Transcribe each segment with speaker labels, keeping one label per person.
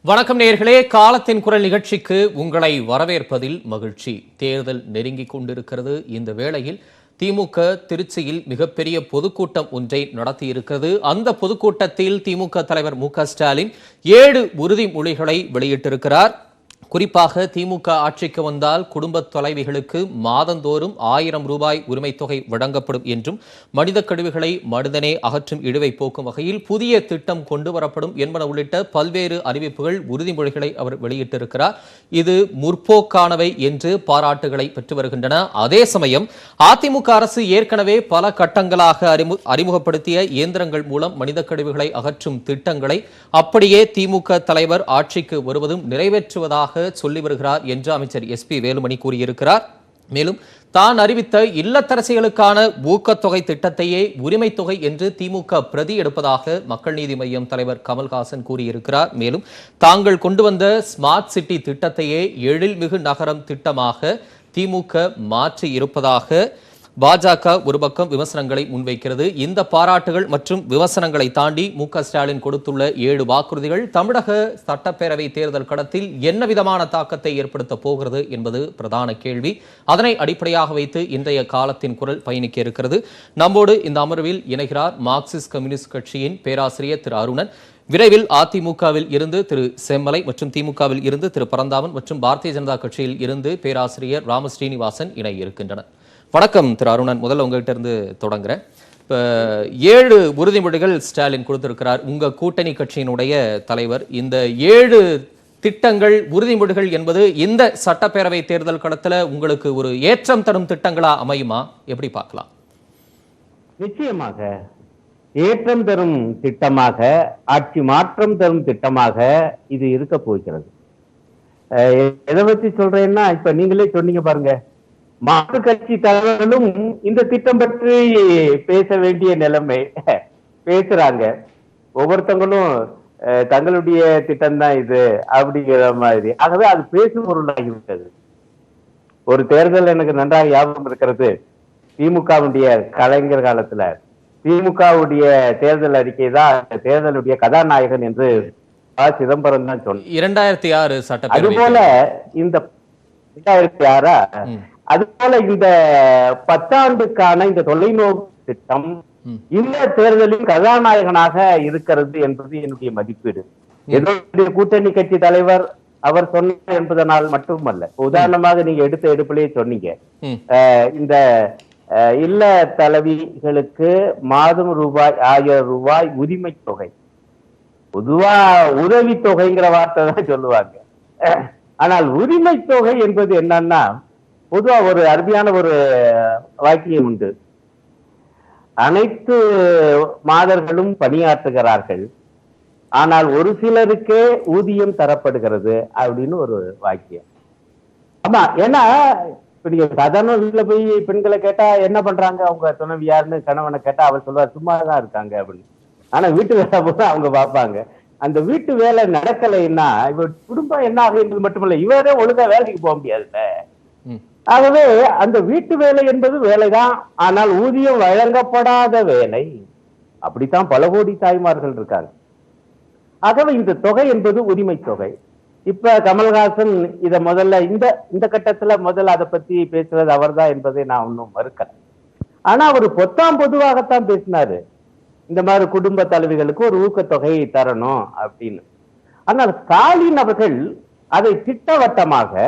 Speaker 1: வணக்கம் நேயர்களே, காலத்தின் குரல் நிகழ்ச்சிக்கு உங்களை வரவேற்பதில் மகிழ்ச்சி. தேர்தல் நெருங்கிக் கொண்டிருக்கிறது. இந்த வேளையில் திமுக திருச்சியில் மிகப்பெரிய பொதுக்கூட்டம் ஒன்றை நடத்தியிருக்கிறது. அந்த பொதுக்கூட்டத்தில் திமுக தலைவர் மு.க.ஸ்டாலின் 7 உறுதிமொழிகளை வெளியிட்டிருக்கிறார். குறிப்பாக திமுக ஆட்சிக்கு வந்தால் குடும்ப தலைவிகளுக்கு மாதந்தோறும் 1000 ரூபாய் உரிமை தொகை வழங்கப்படும் என்றும், மனித கழிவுகளை மனிதனே அகற்றும் இழிவை போக்கும் வகையில் புதிய திட்டம் கொண்டுவரப்படும் என்பன உள்ளிட்ட பல்வேறு அறிவிப்புகள், உறுதிமொழிகளை அவர் வெளியிட்டிருக்கிறார். இது முற்போக்கானவை என்று பாராட்டுகளை பெற்று வருகின்றன. அதே சமயம் அதிமுக அரசு ஏற்கனவே பல கட்டங்களாக அறிமுகப்படுத்திய இயந்திரங்கள் மூலம் மனித கழிவுகளை அகற்றும் திட்டங்களை அப்படியே திமுக தலைவர் ஆட்சிக்கு வருவதும் நிறைவேற்றுவதாக சொல்லி வருகிறார் என்று அமைச்சர் SP வேலுமணி கூறியிருக்கிறார். மேலும் தான் அறிவித்த இல்லத்தரசிகளுக்கான ஊக்கத்தொகை திட்டத்தையே உரிமை தொகை என்று திமுக பிரதி எடுப்பதாக மக்கள் நீதி மய்யம் தலைவர் கமல்ஹாசன் கூறியிருக்கிறார். மேலும் தாங்கள் கொண்டு வந்த ஸ்மார்ட் சிட்டி திட்டத்தையே எழில்மிகு நகரம் திட்டமாக திமுக மாற்றி இருப்பதாக பாஜக ஒரு பக்கம் விமர்சனங்களை முன்வைக்கிறது. இந்த பாராட்டுகள் மற்றும் விமர்சனங்களை தாண்டி மு.க.ஸ்டாலின் கொடுத்துள்ள 7 வாக்குறுதிகள் தமிழக சட்டப்பேரவை தேர்தல் களத்தில் என்ன விதமான தாக்கத்தை ஏற்படுத்த போகிறது என்பது பிரதான கேள்வி. அதனை அடிப்படையாக வைத்து இன்றைய காலத்தின் குரல் பயணிக்க இருக்கிறது. நம்மோடு இந்த அமர்வில் இணைகிறார் மார்க்சிஸ்ட் கம்யூனிஸ்ட் கட்சியின் பேராசிரியர் திரு அருணன். விரைவில் அதிமுகவில் இருந்து திரு செம்மலை மற்றும் திமுகவில் இருந்து திரு பரந்தாமன் மற்றும் பாரதிய ஜனதா கட்சியில் இருந்து பேராசிரியர் ராமஸ்ரீனிவாசன் இணைய இருக்கின்றனர். வணக்கம் திரு அருணன். முதல்ல உங்ககிட்ட இருந்து தொடங்குறேன். இப்போ 7 உறுதிமொழிகள் ஸ்டாலின் கொடுத்திருக்கிறார், உங்க கூட்டணி கட்சியினுடைய தலைவர். இந்த 7 திட்டங்கள், உறுதிமொழிகள் என்பது இந்த சட்டப்பேரவை தேர்தல் களத்துல உங்களுக்கு ஒரு ஏற்றம் தரும் திட்டங்களா அமையுமா? எப்படி பார்க்கலாம்?
Speaker 2: நிச்சயமாக ஏற்றம் தரும் திட்டமாக, ஆட்சி மாற்றம் தரும் திட்டமாக இது இருக்க போகிறது. எதை பத்தி சொல்றேன்னா, இப்ப நீங்களே சொன்னீங்க பாருங்க, மாற்று கட்சி தலைவர்களும் இந்த திட்டம் பற்றி பேச வேண்டிய நிலைமை பேசுறாங்க. ஒவ்வொருத்தவங்களும் தங்களுடைய திட்டம் தான் இது அப்படிங்கிற மாதிரி. ஆகவே அது பேசும் பொருளாகிவிட்டது. ஒரு தேர்தல் எனக்கு நன்றாக ஞாபகம் இருக்கிறது. திமுகவுடைய கலைஞர் காலத்துல திமுகவுடைய தேர்தல் அறிக்கை தான் தேர்தலுடைய கதாநாயகன் என்று சிதம்பரம் தான் சொன்னார்.
Speaker 1: 2006 சட்டப்பேரவை.
Speaker 2: அதுபோல இந்த 2006 அதுபோல இந்த 10 ஆண்டுக்கான இந்த தொலைநோக்கு திட்டம் இந்த தேர்தலில் கதாநாயகனாக இருக்கிறது என்பது என்னுடைய மதிப்பீடு. என்னுடைய கூட்டணி கட்சி தலைவர் அவர் சொன்னார் என்பதனால் மட்டுமல்ல. உதாரணமாக நீங்க எடுத்த எடுப்பிலேயே சொன்னீங்க, இந்த இல்ல தலைவிகளுக்கு மாதம் ரூபாய் 1000 ரூபாய் உரிமை தொகை. பொதுவா உதவி தொகைங்கிற வார்த்தை தான் சொல்லுவாங்க. ஆனால் உரிமை தொகை என்பது என்னன்னா, பொதுவா ஒரு அருமையான ஒரு வாக்கியம் உண்டு. அனைத்து மாதர்களும் பணியாற்றுகிறார்கள், ஆனால் ஒரு சிலருக்கே ஊதியம் தரப்படுகிறது அப்படின்னு ஒரு வாக்கியம். ஆமா, ஏன்னா இப்ப நீங்க சாதாரண வீட்டுல போய் பெண்களை கேட்டா என்ன பண்றாங்க, அவங்க துணைவியாருன்னு கணவனை கேட்டா அவர் சொல்லுவார் சும்மாதான் இருக்காங்க அப்படின்னு. ஆனா வீட்டு வேலை போது அவங்க பார்ப்பாங்க. அந்த வீட்டு வேலை நடக்கலைன்னா இவர் குடும்பம் என்ன ஆகும் என்பது மட்டுமல்ல, இவரே ஒழுங்கா வேலைக்கு போக முடியாதுல்ல. ஆகவே அந்த வீட்டு வேலை என்பது வேலைதான், ஆனால் ஊதியம் வழங்கப்படாத வேலை. அப்படித்தான் பல கோடி தாய்மார்கள் இருக்காங்க. ஆகவே இந்த தொகை என்பது உரிமை தொகை. இப்ப கமல்ஹாசன் இத முதல்ல இந்த கட்டத்துல முதல்ல அதை பத்தி பேசுறது அவர்தான் என்பதை நான் ஒன்னும் மறுக்கல. ஆனா அவர் பொதுவாகத்தான் பேசினாரு, இந்த மாதிரி குடும்ப தலைவிகளுக்கு ஒரு ஊக்கத்தொகை தரணும் அப்படின்னு. ஆனால் ஸ்டாலின் அவர்கள் அதை திட்டவட்டமாக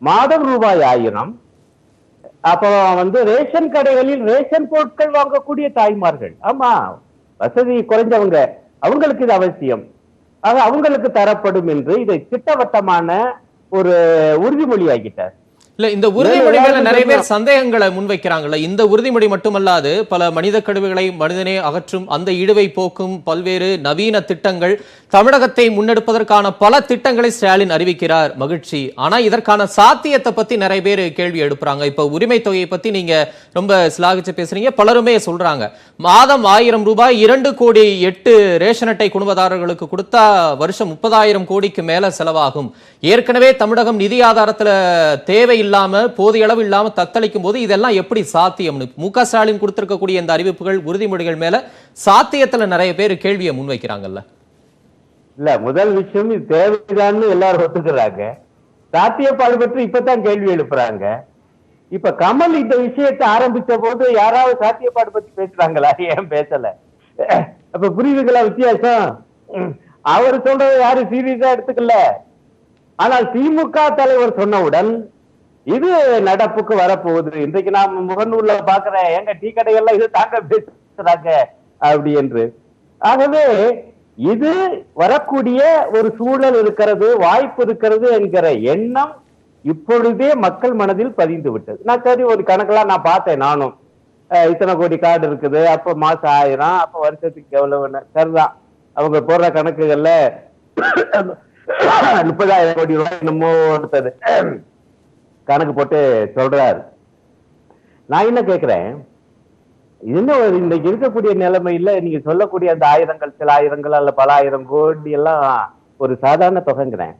Speaker 2: மாதம் ரூபாய் 1000, அப்ப ரேஷன் கடைகளில் ரேஷன் பொருட்கள் வாங்கக்கூடிய தாய்மார்கள், ஆமா வசதி குறைஞ்சவங்க, அவங்களுக்கு இது அவசியம், ஆக அவங்களுக்கு தரப்படும் என்று இதை திட்டவட்டமான ஒரு உறுதிமொழி ஆகிட்டார்.
Speaker 1: இல்ல, இந்த உறுதிமொழிகள் நிறைய பேர் சந்தேகங்களை முன்வைக்கிறாங்கல்ல. இந்த உறுதிமொழி மட்டுமல்லாது பல மனித கழிவுகளை மனிதனே அகற்றும், அந்த இழிவை போக்கும் பல்வேறு நவீன திட்டங்கள், தமிழகத்தை முன்னெடுப்பதற்கான பல திட்டங்களை ஸ்டாலின் அறிவிக்கிறார். மகிழ்ச்சி. ஆனா இதற்கான சாத்தியத்தை பத்தி நிறைய பேர் கேள்வி எழுப்புறாங்க. இப்ப உரிமை தொகையை பத்தி நீங்க ரொம்ப சிலாகிச்சு பேசுறீங்க, பலருமே சொல்றாங்க மாதம் 1000 ரூபாய் 2 கோடி 8 ரேஷன் அட்டை குடும்பதாரர்களுக்கு கொடுத்தா வருஷம் 30,000 கோடிக்கு மேல செலவாகும். ஏற்கனவே தமிழகம் நிதி ஆதாரத்துல தேவை இல்லாம, போதிய அளவு இல்லாம தத்தளிக்கும் போது இதெல்லாம் எப்படி சாத்தியம்னு மு.க.ஸ்டாலின் கொடுத்திருக்கக்கூடிய இந்த அறிவிப்புகள், உறுதிமொழிகள் மேல சாத்தியத்துல நிறைய பேர் கேள்வியை முன்வைக்கிறாங்கல்ல.
Speaker 2: இல்ல முதல் விஷயம் இது தேவைதான்னு எல்லாரும் ஒத்துக்கிறாங்க. சாத்தியப்பாடு பற்றி இப்பதான் கேள்வி எழுப்புறாங்க. இப்ப கமல் இந்த விஷயத்தை ஆரம்பிச்ச போது யாராவது சாத்தியப்பாடு பத்தி பேசுறாங்களா? ஏன் பேசல? அப்ப புரியுதுங்களா வித்தியாசம்? அவர் சொல்றதை யாரும் சீரியஸா எடுத்துக்கல. ஆனால் திமுக தலைவர் சொன்னவுடன் இது நடப்புக்கு வரப்போகுது. இன்றைக்கு நான் முகநூல்ல பாக்குறேன், எங்க டீ கடைகள்லாம் இது தாங்க பேசுறாங்க அப்படி என்று. ஆகவே இது வரக்கூடிய ஒரு சூழல் இருக்கிறது, வாய்ப்பு இருக்கிறது என்கிற எண்ணம் இப்பொழுதே மக்கள் மனதில் பதிந்து விட்டது. நான் சரி ஒரு கணக்கெல்லாம் நான் பார்த்தேன். நானும் இத்தனை கோடி கார்டு இருக்குது, அப்ப மாசம் 1000, அப்ப வருஷத்துக்கு எவ்வளவு சரிதான். அவங்க போடுற கணக்குகள்ல 30,000 கோடி ரூபாய் என்னமோ ஒருத்தர் கணக்கு போட்டு சொல்றாரு. நான் என்ன கேட்கிறேன், இன்னும் இன்னைக்கு இருக்கக்கூடிய நிலைமையில நீங்க சொல்லக்கூடிய அந்த ஆயிரங்கள், சில ஆயிரங்கள் அல்ல பல ஆயிரம் கோடி எல்லாம் ஒரு சாதாரண தொகைங்கிறேன்.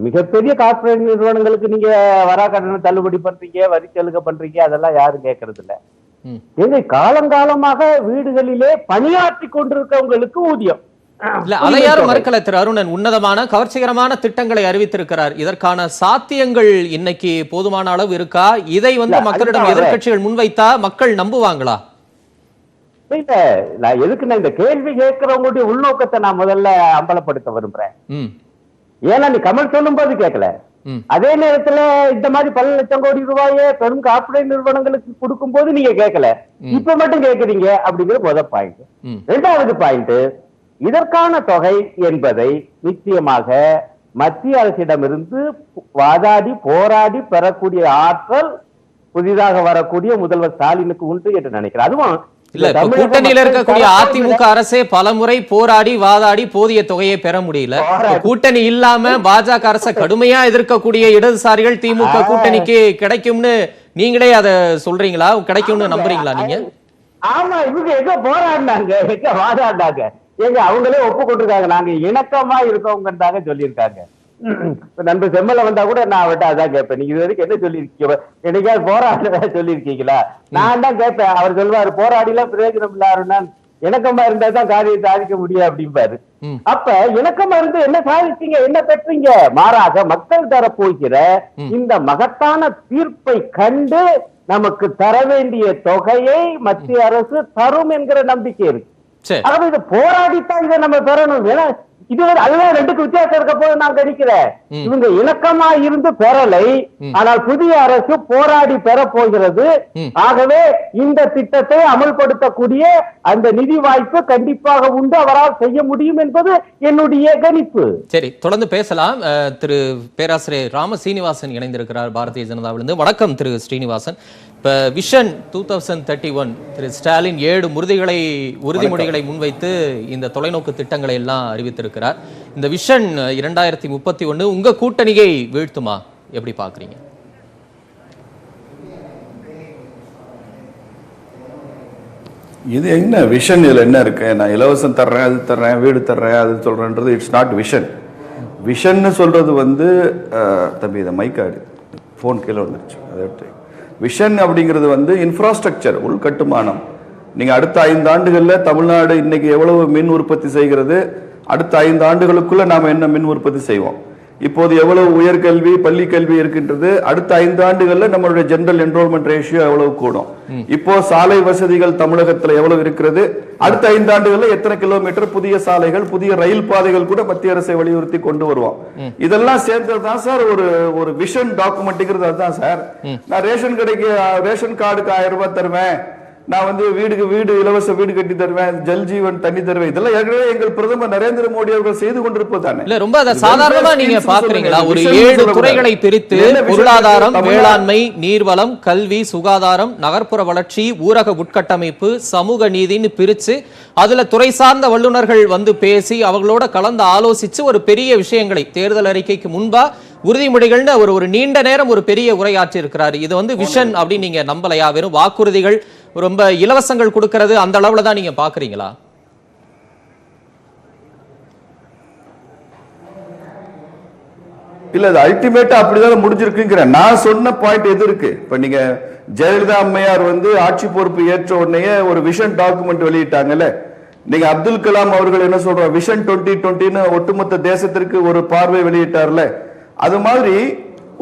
Speaker 2: மிகப்பெரிய கார்பரேட் நிறுவனங்களுக்கு நீங்க வரா கட்டணம் தள்ளுபடி பண்றீங்க, வரி சலுகை பண்றீங்க, அதெல்லாம் யாரும் கேட்கறது இல்ல. எங்க காலங்காலமாக வீடுகளிலே பணியாற்றி கொண்டிருக்கவங்களுக்கு ஊதியம்
Speaker 1: இல்ல, அதை யாரும் மறுக்கல. திரு அருணன் உன்னதமான கவர்ச்சிகரமான திட்டங்களை அறிவித்திருக்கிறார். இதற்கான சாத்தியங்கள் இன்னைக்கு போதுமான அளவு இருக்கா? இதை மக்களிடம் எதிர்க்கட்சிகள் முன்வைத்தா மக்கள் நம்புவாங்களா?
Speaker 2: இல்ல, நான் எதுக்கு நான் இந்த கேள்வி கேட்கிறவங்களுடைய உள்நோக்கத்தை நான் முதல்ல அம்பலப்படுத்த விரும்புறேன். ஏன்னா நீ கமல் சொல்லும் போது கேட்கல, அதே நேரத்துல இந்த மாதிரி பல லட்சம் கோடி ரூபாயே பெரும் கார்ப்பரேட் நிறுவனங்களுக்கு கொடுக்கும் போது நீங்க கேட்கல, இப்ப மட்டும் கேட்கறீங்க அப்படிங்கிற முதல் பாயிண்ட். இரண்டாவது பாயிண்ட், இதற்கான தொகை என்பதை நிச்சயமாக மத்திய அரசிடமிருந்து வாதாடி போராடி பெறக்கூடிய ஆற்றல் புதிதாக வரக்கூடிய முதல்வர் ஸ்டாலினுக்கு உண்டு என்று நினைக்கிறேன். அதுவும்
Speaker 1: இல்ல, கூட்டணியில இருக்கக்கூடிய அதிமுக அரசே பலமுறை போராடி வாதாடி போதிய தொகையை பெற முடியல. கூட்டணி இல்லாம பாஜக அரசை கடுமையா எதிர்க்கக்கூடிய இடதுசாரிகள் திமுக கூட்டணிக்கு கிடைக்கும்னு நீங்களே அத சொல்றீங்களா? கிடைக்கும்னு நம்புறீங்களா நீங்க?
Speaker 2: ஆமா, இவங்க எங்க போராடினாங்க, எங்க வாதாடினாங்க, எங்க அவங்களே ஒப்புக்கொண்டிருக்காங்க. நாங்க இணக்கமா இருக்கவங்க சொல்லியிருக்காங்க. நண்பர் செம்மல வந்தா கூட நான் அவர்கிட்ட அதான் கேட்பேன், நீங்க இது வரைக்கும் என்ன சொல்லிருக்கீங்க, என்னைக்காவது போராட சொல்லியிருக்கீங்களா? நான் தான் கேட்பேன். அவர் சொல்லுவாரு, போராடிலாம் பிரயோஜனம் இல்லாருன்னா இணக்கமா இருந்தா தான் காரியம் சாதிக்க முடியும் அப்படிம்பாரு. அப்ப இணக்கமா இருந்து என்ன சாதிச்சீங்க, என்ன பெற்றீங்க? மாறாக மக்கள் தரப்போகிற இந்த மகத்தான தீர்ப்பை கண்டு நமக்கு தர வேண்டிய தொகையை மத்திய அரசு தரும் என்கிற நம்பிக்கை இருக்கு. ஆகவே இதை போராடித்தான் இதை நம்ம பெறணும். ஏன்னா இது அதுதான் ரெண்டுக்கு வித்தியாசம் இருக்க போது நான் கணிக்கிறேன். இவங்க இணக்கமா இருந்து பெறலை, ஆனால் புதிய அரசு போராடி பெற போகிறது. ஆகவே இந்த திட்டத்தை அமல்படுத்தக்கூடிய அந்த நிதி வாய்ப்பு கண்டிப்பாக உண்டு, அவரால் செய்ய முடியும் என்பது என்னுடைய கணிப்பு.
Speaker 1: சரி, தொடர்ந்து பேசலாம். திரு பேராசிரியர் ராம ஸ்ரீனிவாசன் இணைந்திருக்கிறார் பாரதிய ஜனதாவிலிருந்து. வணக்கம் திரு ஸ்ரீனிவாசன். இப்ப விஷன் 2031 திரு ஸ்டாலின் 7 உறுதிமொழிகளை முன்வைத்து இந்த தொலைநோக்கு திட்டங்களை எல்லாம் அறிவித்திருக்கிறார். இந்த விஷன் 2031 உங்க கூட்டணியை வீழ்த்துமா? எப்படி பாக்குறீங்க?
Speaker 3: இது என்ன விஷன்? இதுல என்ன இருக்கு? நான் இலவசம் தர்றேன், அது தர்றேன், வீடு தர்றேன், அது சொல்றேன்றது இட்ஸ் நாட் விஷன். விஷன்னு சொல்றது தம்பி இதை மைக்காடு போன் கீழே வந்துருச்சு, அதை விஷன் அப்படிங்கிறது இன்ஃப்ராஸ்ட்ரக்சர், உள்கட்டுமானம். நீங்க அடுத்த 5 ஆண்டுகள்ல தமிழ்நாடு இன்னைக்கு எவ்வளவு மின் உற்பத்தி செய்கிறது, அடுத்த 5 ஆண்டுகளுக்குள்ள நாம என்ன மின் உற்பத்தி செய்வோம், இப்போது எவ்வளவு உயர்கல்வி பள்ளி கல்வி இருக்கின்றது, அடுத்த 5 ஆண்டுகள்ல நம்மளுடைய ஜெனரல் என்ரோல்மெண்ட் ரேஷியோ எவ்வளவு கூடும், இப்போ சாலை வசதிகள் தமிழகத்துல எவ்வளவு இருக்கிறது, அடுத்த 5 ஆண்டுகள்ல எத்தனை கிலோமீட்டர் புதிய சாலைகள் புதிய ரயில் பாதைகள் கூட மத்திய அரசை வலியுறுத்தி கொண்டு வருவோம். இதெல்லாம் சேர்ந்ததுதான் சார் ஒரு விஷன் டாக்குமெண்ட்ங்கிறது. அதுதான் சார், நான் ரேஷன் கடைக்கு ரேஷன் கார்டுக்கு 1000 ரூபாய் தருவேன், நான் வீடு இலவச வீடு கட்டி தருவேன், ஜல் ஜீவன் தண்ணி தருவேன், இதெல்லாம் ஏற்கனவே எங்கள் பிரதமர் நரேந்திர மோடி அவர்கள் செய்து கொண்டிருப்பதானே.
Speaker 1: இல்ல, ரொம்ப அதை சாதாரணமா நீங்க பாக்குறீங்களா? ஒரு 7 துறைகளை பிரித்து பொருளாதாரம், வேளாண்மை, நீர்வளம், கல்வி, சுகாதாரம், நகர்ப்புற வளர்ச்சி, ஊரக உட்கட்டமைப்பு, சமூக நீதின்னு பிரிச்சு அதுல துறை சார்ந்த வல்லுநர்கள் பேசி அவங்களோட கலந்து ஆலோசிச்சு ஒரு பெரிய விஷயங்களை தேர்தல் அறிக்கைக்கு முன்பா உறுதிமொழிகள்னு ஒரு நீண்ட நேரம் ஒரு பெரிய உரையாற்றி இருக்கிறார். இது விஷன் அப்படின்னு நீங்க நம்பலையா? வெறும் வாக்குறுதிகள், ரொம்ப இலவசங்கள் கொடுக்கிறது, அந்த அளவுல தான் நீங்க பாக்குறீங்களா?
Speaker 3: இல்ல, அது அல்டிமேட்டா அப்படிதான் முடிஞ்சிருக்குங்கிற. நான் சொன்ன பாயிண்ட் எது இருக்கு? இப்ப நீங்க ஜெயலலிதா அம்மையார் ஆட்சி பொறுப்பு ஏற்ற உடனே ஒரு விஷன் டாக்குமெண்ட் வெளியிட்டாங்கல்ல, நீங்க அப்துல் கலாம் அவர்கள் என்ன சொல்றார், விஷன் 2020 ஒட்டுமொத்த தேசத்திற்கு ஒரு பார்வை வெளியிட்டார்ல, அது மாதிரி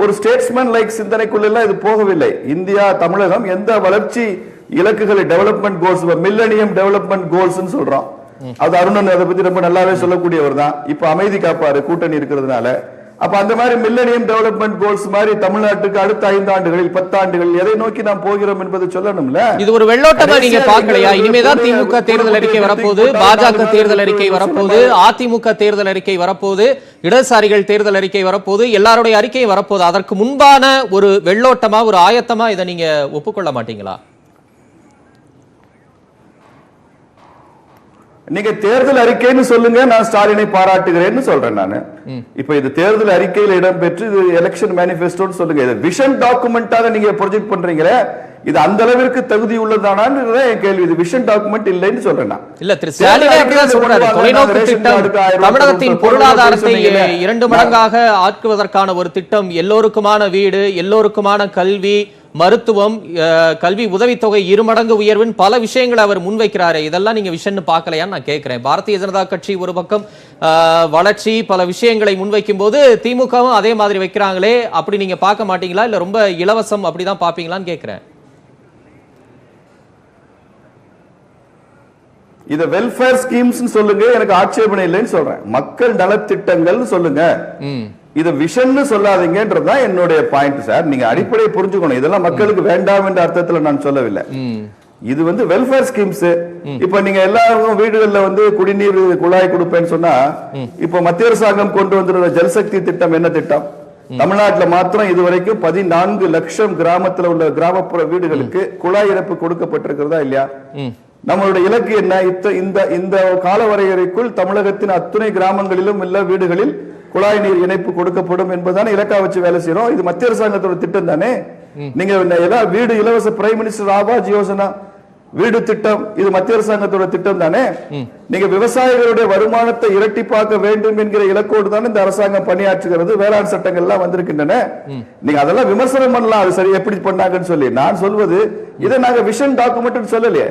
Speaker 3: ஒரு ஸ்டேட்ஸ்மேன் லைக் சிந்தனைக்குள்ள இது போகவில்லை. இந்தியா, தமிழகம் எந்த வளர்ச்சி இலக்குகளை, development goals, millennium development goals சொல்றோம். அது அருணன் அதை பத்தி ரொம்ப நல்லாவே சொல்லக்கூடியவர் தான். இப்ப அமைதி காப்பாரு கூட்டணி இருக்கிறதுனால. அப்ப அந்த மாதிரி மில்லனியம் டெவலப்மெண்ட் கோல்ஸ் மாதிரி தமிழ்நாட்டுக்கு அடுத்த 5 ஆண்டுகளில் 10 ஆண்டுகளில் எதை நோக்கி நாம் போகிறோம் என்பதை சொல்லணும்ல.
Speaker 1: இது ஒரு வெள்ளோட்டமா நீங்க பாக்கலையா? இனிமேதான் திமுக தேர்தல் அறிக்கை வரப்போகுது, பாஜக தேர்தல் அறிக்கை வரப்போகுது, அதிமுக தேர்தல் அறிக்கை வரப்போகுது, இடதுசாரிகள் தேர்தல் அறிக்கை வரப்போகுது, எல்லாருடைய அறிக்கை வரப்போகுது. அதற்கு முன்பான ஒரு வெள்ளோட்டமா, ஒரு ஆயத்தமா இதை நீங்க ஒப்புக்கொள்ள மாட்டீங்களா?
Speaker 3: நீங்க தேர்தல் அறிக்கைன்னு சொல்லுங்க, நான் ஸ்டாலினை பாராட்டுகிறேன்னு சொல்றேன். நான் இப்ப இது தேர்தல் அறிக்கையில் இடம்பெற்று இது எலெக்ஷன் மேனிஃபெஸ்டோன்னு சொல்லுங்க. இது விஷன் டாக்குமெண்டாக நீங்க ப்ரொஜெக்ட் பண்றீங்களே, இது அந்த அளவிற்கு தகுதி உள்ளதானான்னு என் கேள்வி. இது விஷன் டாக்குமெண்ட் இல்லைன்னு சொல்றேன்.
Speaker 1: இல்ல, திரு ஸ்டாலினே அப்படிதான் சொல்றாரு. தொலைநோக்கு திட்டம், தமிழகத்தின் பொருளாதாரத்தை 2 மடங்காக ஆக்குவதற்கான ஒரு திட்டம், எல்லோருக்குமான வீடு, எல்லோருக்குமான கல்வி, மருத்துவம், கல்வி உதவித்தொகை 2 மடங்கு உயர்வுன்னு பல விஷயங்களை அவர் முன்வைக்கிறாரு. இதெல்லாம் நீங்க விஷன் பார்க்கலையான்னு நான் கேட்கிறேன். பாரதிய ஜனதா கட்சி ஒரு பக்கம் வளர்ச்சி பல விஷயங்களை முன்வைக்கும் போது திமுகவும் அதே மாதிரி வைக்கிறாங்களே, அப்படி நீங்க பார்க்க மாட்டீங்களா? இல்ல ரொம்ப இலவசம் அப்படிதான் பாப்பீங்களான்னு கேட்கிறேன்.
Speaker 3: இத வெல்ஃபேர் ஸ்கீம்ஸ் சொல்லுங்க, எனக்கு ஆட்சேபனை இல்லைன்னு சொல்றேன். மக்கள் நலத்திட்டங்கள் சொல்லுங்க, இத விஷன் சொல்லாதீங்கன்றதுதான் என்னுடைய பாயிண்ட் சார். நீங்க அடிப்படையை புரிஞ்சுக்கணும். இதெல்லாம் மக்களுக்கு வேண்டாம் என்ற அர்த்தத்துல நான் சொல்லவில்லை. இது வெல்ஃபேர் ஸ்கீம்ஸ். இப்ப நீங்க எல்லாரும் வீடுகள்ல குடிநீர் குழாய் கொடுப்பேன்னு சொன்னா, இப்ப மத்திய அரசாங்கம் கொண்டு வந்திருக்கிற ஜல்சக்தி திட்டம் என்ன திட்டம்? தமிழ்நாட்டில் மாத்திரம் இதுவரைக்கும் 14 லட்சம் கிராமத்துல உள்ள கிராமப்புற வீடுகளுக்கு குழாய் இணைப்பு கொடுக்கப்பட்டிருக்கிறதா இல்லையா? நம்மளுடைய இலக்கு என்ன? இந்த கால வரையறைக்குள் தமிழகத்தின் அத்துணை கிராமங்களிலும் உள்ள வீடுகளில் குழாய் நீர் இணைப்பு கொடுக்கப்படும் என்பதான இலக்கா வச்சு வேலை செய்யறோம். இது மத்திய அரசாங்கத்தோட திட்டம் தானே. நீங்க வீடு இலவச பிரைம் மினிஸ்டர் ஆவாஸ் யோசனா வீடு திட்டம், இது மத்திய அரசாங்கத்தோட திட்டம் தானே. நீங்க விவசாயிகளுடைய வருமானத்தை இரட்டிப்பாக்க வேண்டும் என்கிற இலக்கோடு தானே இந்த அரசாங்கம் பணியாற்றுகிறது. வேளாண் சட்டங்கள் எல்லாம் வந்திருக்கின்றன. நீங்க அதெல்லாம் விமர்சனம் பண்ணலாம், அது சரி எப்படி பண்ணாங்கன்னு சொல்லி. நான் சொல்வது இதை நாங்க விஷன் டாக்குமெண்ட் சொல்லலையே.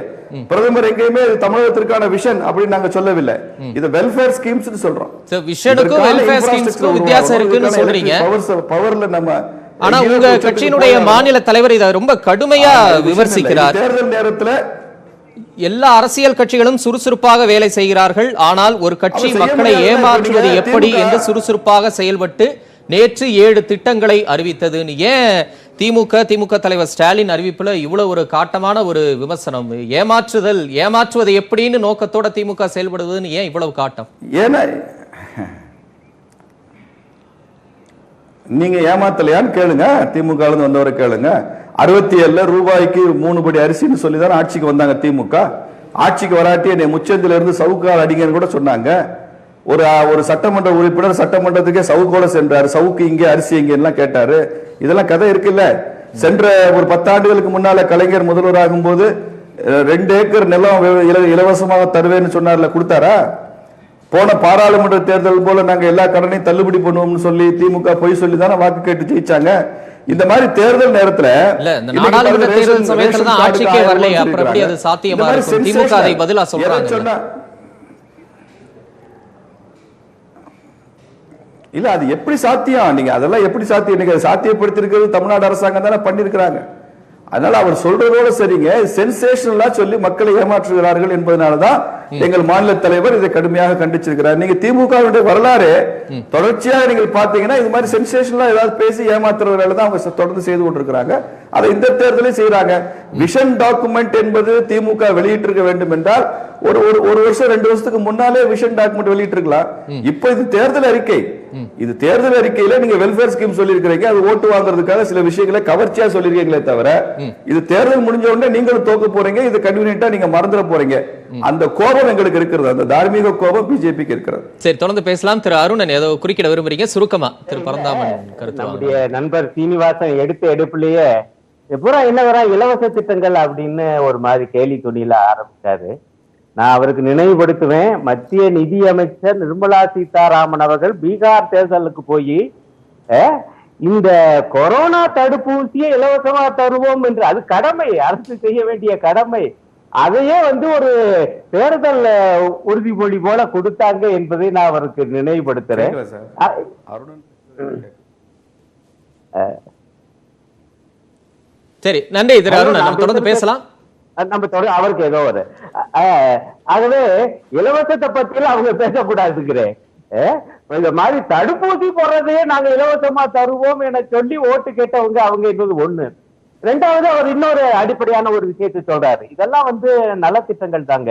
Speaker 3: பிரதமர் எங்கேயுமே தமிழகத்திற்கான விஷன் அப்படின்னு நாங்க சொல்லவில்லை. இது வெல்ஃபேர் ஸ்கீம்ஸ் சொல்றோம்.
Speaker 1: விஷனுக்கும் வெல்ஃபேர் ஸ்கீம்ஸ்க்கும் வித்தியாசம் இருக்குன்னு சொல்றீங்க.
Speaker 3: பவர்ல நம்ம,
Speaker 1: ஆனா உங்க கட்சியினுடைய மாநில தலைவர் இதை ரொம்ப கடுமையா விமர்சிக்கிறார்.
Speaker 3: தேர்தல் நேரத்துல
Speaker 1: எல்லா அரசியல் கட்சிகளும் சுறுசுறுப்பாக வேலை செய்கிறார்கள், ஆனால் ஒரு கட்சி மக்களை ஏமாற்றுவது எப்படி என்று சுறுசுறுப்பாக செயல்பட்டு நேற்று 7 திட்டங்களை அறிவித்ததுன்னு ஏன் திமுக தலைவர் ஸ்டாலின் அறிவிப்புல இவ்வளவு ஒரு காட்டமான ஒரு விமர்சனம்? ஏமாற்றுவது எப்படின்னு நோக்கத்தோட திமுக செயல்படுவதுன்னு ஏன் இவ்வளவு காட்டம்?
Speaker 3: ஏன்னா நீங்க ஏமாத்தலையான்னு கேளுங்க, திமுக வந்தவரை கேளுங்க. 67 ரூபாய்க்கு 3 படி அரிசின்னு சொல்லிதான் ஆட்சிக்கு வந்தாங்க திமுக. ஆட்சிக்கு வராட்டி என்னை முச்சந்தில இருந்து சவுக்கால் அடிங்கன்னு கூட சொன்னாங்க. ஒரு சட்டமன்ற உறுப்பினர் சட்டமன்றத்துக்கே சவுக்கோட சென்றாரு. சவுக்கு இங்கே அரிசி இங்க எல்லாம் கேட்டாரு. இதெல்லாம் கதை இருக்குல்ல. சென்ற ஒரு 10 ஆண்டுகளுக்கு முன்னால கலைஞர் முதல்வராகும் போது 2 ஏக்கர் நிலம் இலவசமாக தருவேன்னு சொன்னார்ல, கொடுத்தாரா? போன பாராளுமன்ற தேர்தல் போல நாங்க எல்லா கடனையும் தள்ளுபடி பண்ணுவோம்னு சொல்லி திமுக பொய் சொல்லி தானே வாக்கு கேட்டு ஜெயிச்சாங்க. இந்த மாதிரி தேர்தல் நேரத்துல
Speaker 1: நாடாளுமன்ற தேர்தல் சமயத்துல தான் ஆட்சிக்கே வரல, அப்புறம் எப்படி அது சாத்தியமா இருக்கும்? திமுக அதை பதிலா சொல்றாங்க.
Speaker 3: இல்ல அது எப்படி சாத்தியம்? நீங்க அதெல்லாம் எப்படி சாத்தியம்? நீங்க சாத்தியப்படுத்தி இருக்கிறது தமிழ்நாடு அரசாங்கம் தானே பண்ணிருக்கிறாங்க. அதனால அவர் சொல்றதோட சரிங்க, சென்சேஷனலா சொல்லி மக்களை ஏமாற்றுகிறார்கள் என்பதனாலதான் எங்கள் மாநில தலைவர் இதை கடுமையாக கண்டிச்சிருக்கிறார். நீங்க திமுக வரலாறு தொடர்ச்சியாக நீங்கள் பாத்தீங்கன்னா இது மாதிரி சென்சேஷனலா ஏதாவது பேசி ஏமாத்துறதுனால தான் அவங்க தொடர்ந்து செய்து கொண்டிருக்கிறாங்க. அதை இந்த தேர்தலையும் செய்யறாங்க. விஷன் டாக்குமெண்ட் என்பது திமுக வெளியிட்டிருக்க வேண்டும் என்றால் ஒரு வருஷம் 2 வருஷத்துக்கு முன்னாலே விஷன் டாக்குமெண்ட் வெளியிட்டிருக்கலாம். இப்ப இது தேர்தல் அறிக்கை. இது தேர்தல் அறிக்கையில நீங்க வெல்ஃபேர் ஸ்கீம் சொல்லியிருக்கிறீங்க, அது ஓட்டு வாங்குறதுக்காக சில விஷயங்களை கவர்ச்சியா சொல்லிருக்கீங்களே தவிர இது தேர்தல் முடிஞ்ச உடனே நீங்களும் தோக்க போறீங்க, இது கன்வீனியன்ட்டா நீங்க மறந்துட போறீங்க. அந்த கோபம் எங்களுக்கு இருக்கிறது, அந்த தார்மீக கோபம் பிஜேபிக்கு இருக்கிறது.
Speaker 1: சரி, தொடர்ந்து பேசலாம். திரு அருணன் ஏதோ குறுக்கிட விரும்புறீங்க, சுருக்கமா திரு பரந்தாமன் கருத்து.
Speaker 2: நம்முடைய நண்பர் சீனிவாசன் எடுத்த எடுப்புலயே எப்பூரா என்ன வரா இலவச திட்டங்கள் அப்படின்னு ஒரு மாதிரி கேலி துணியில ஆரம்பிச்சாரு. நான் அவருக்கு நினைவுபடுத்துவேன், மத்திய நிதி அமைச்சர் நிர்மலா சீதாராமன் அவர்கள் பீகார் தேர்தலுக்கு போய் இந்த கொரோனா தடுப்பூசியை இலவசமா தருவோம் என்று, அது கடமை, அரசு செய்ய வேண்டிய கடமை. அதையே ஒரு தேர்தல் உறுதிமொழி போல கொடுத்தாங்க என்பதை நான் அவருக்கு நினைவுபடுத்துறேன்.
Speaker 1: சரி, நன்றி திரு அருண், நம்ம தொடர்ந்து பேசலாம்.
Speaker 2: அவருக்கு ஏதோ ஆகவே இலவசத்தை பத்தியில அவங்க பேசக்கூடாதுங்கிறேன். இந்த மாதிரி தடுப்பூசி போடுறதையே நாங்க இலவசமா தருவோம் என சொல்லி ஓட்டு கேட்டவங்க அவங்க என்பது ஒண்ணு. ரெண்டாவது, அவர் இன்னொரு அடிப்படையான ஒரு விஷயத்தை சொல்றாரு. இதெல்லாம் நலத்திட்டங்கள் தாங்க.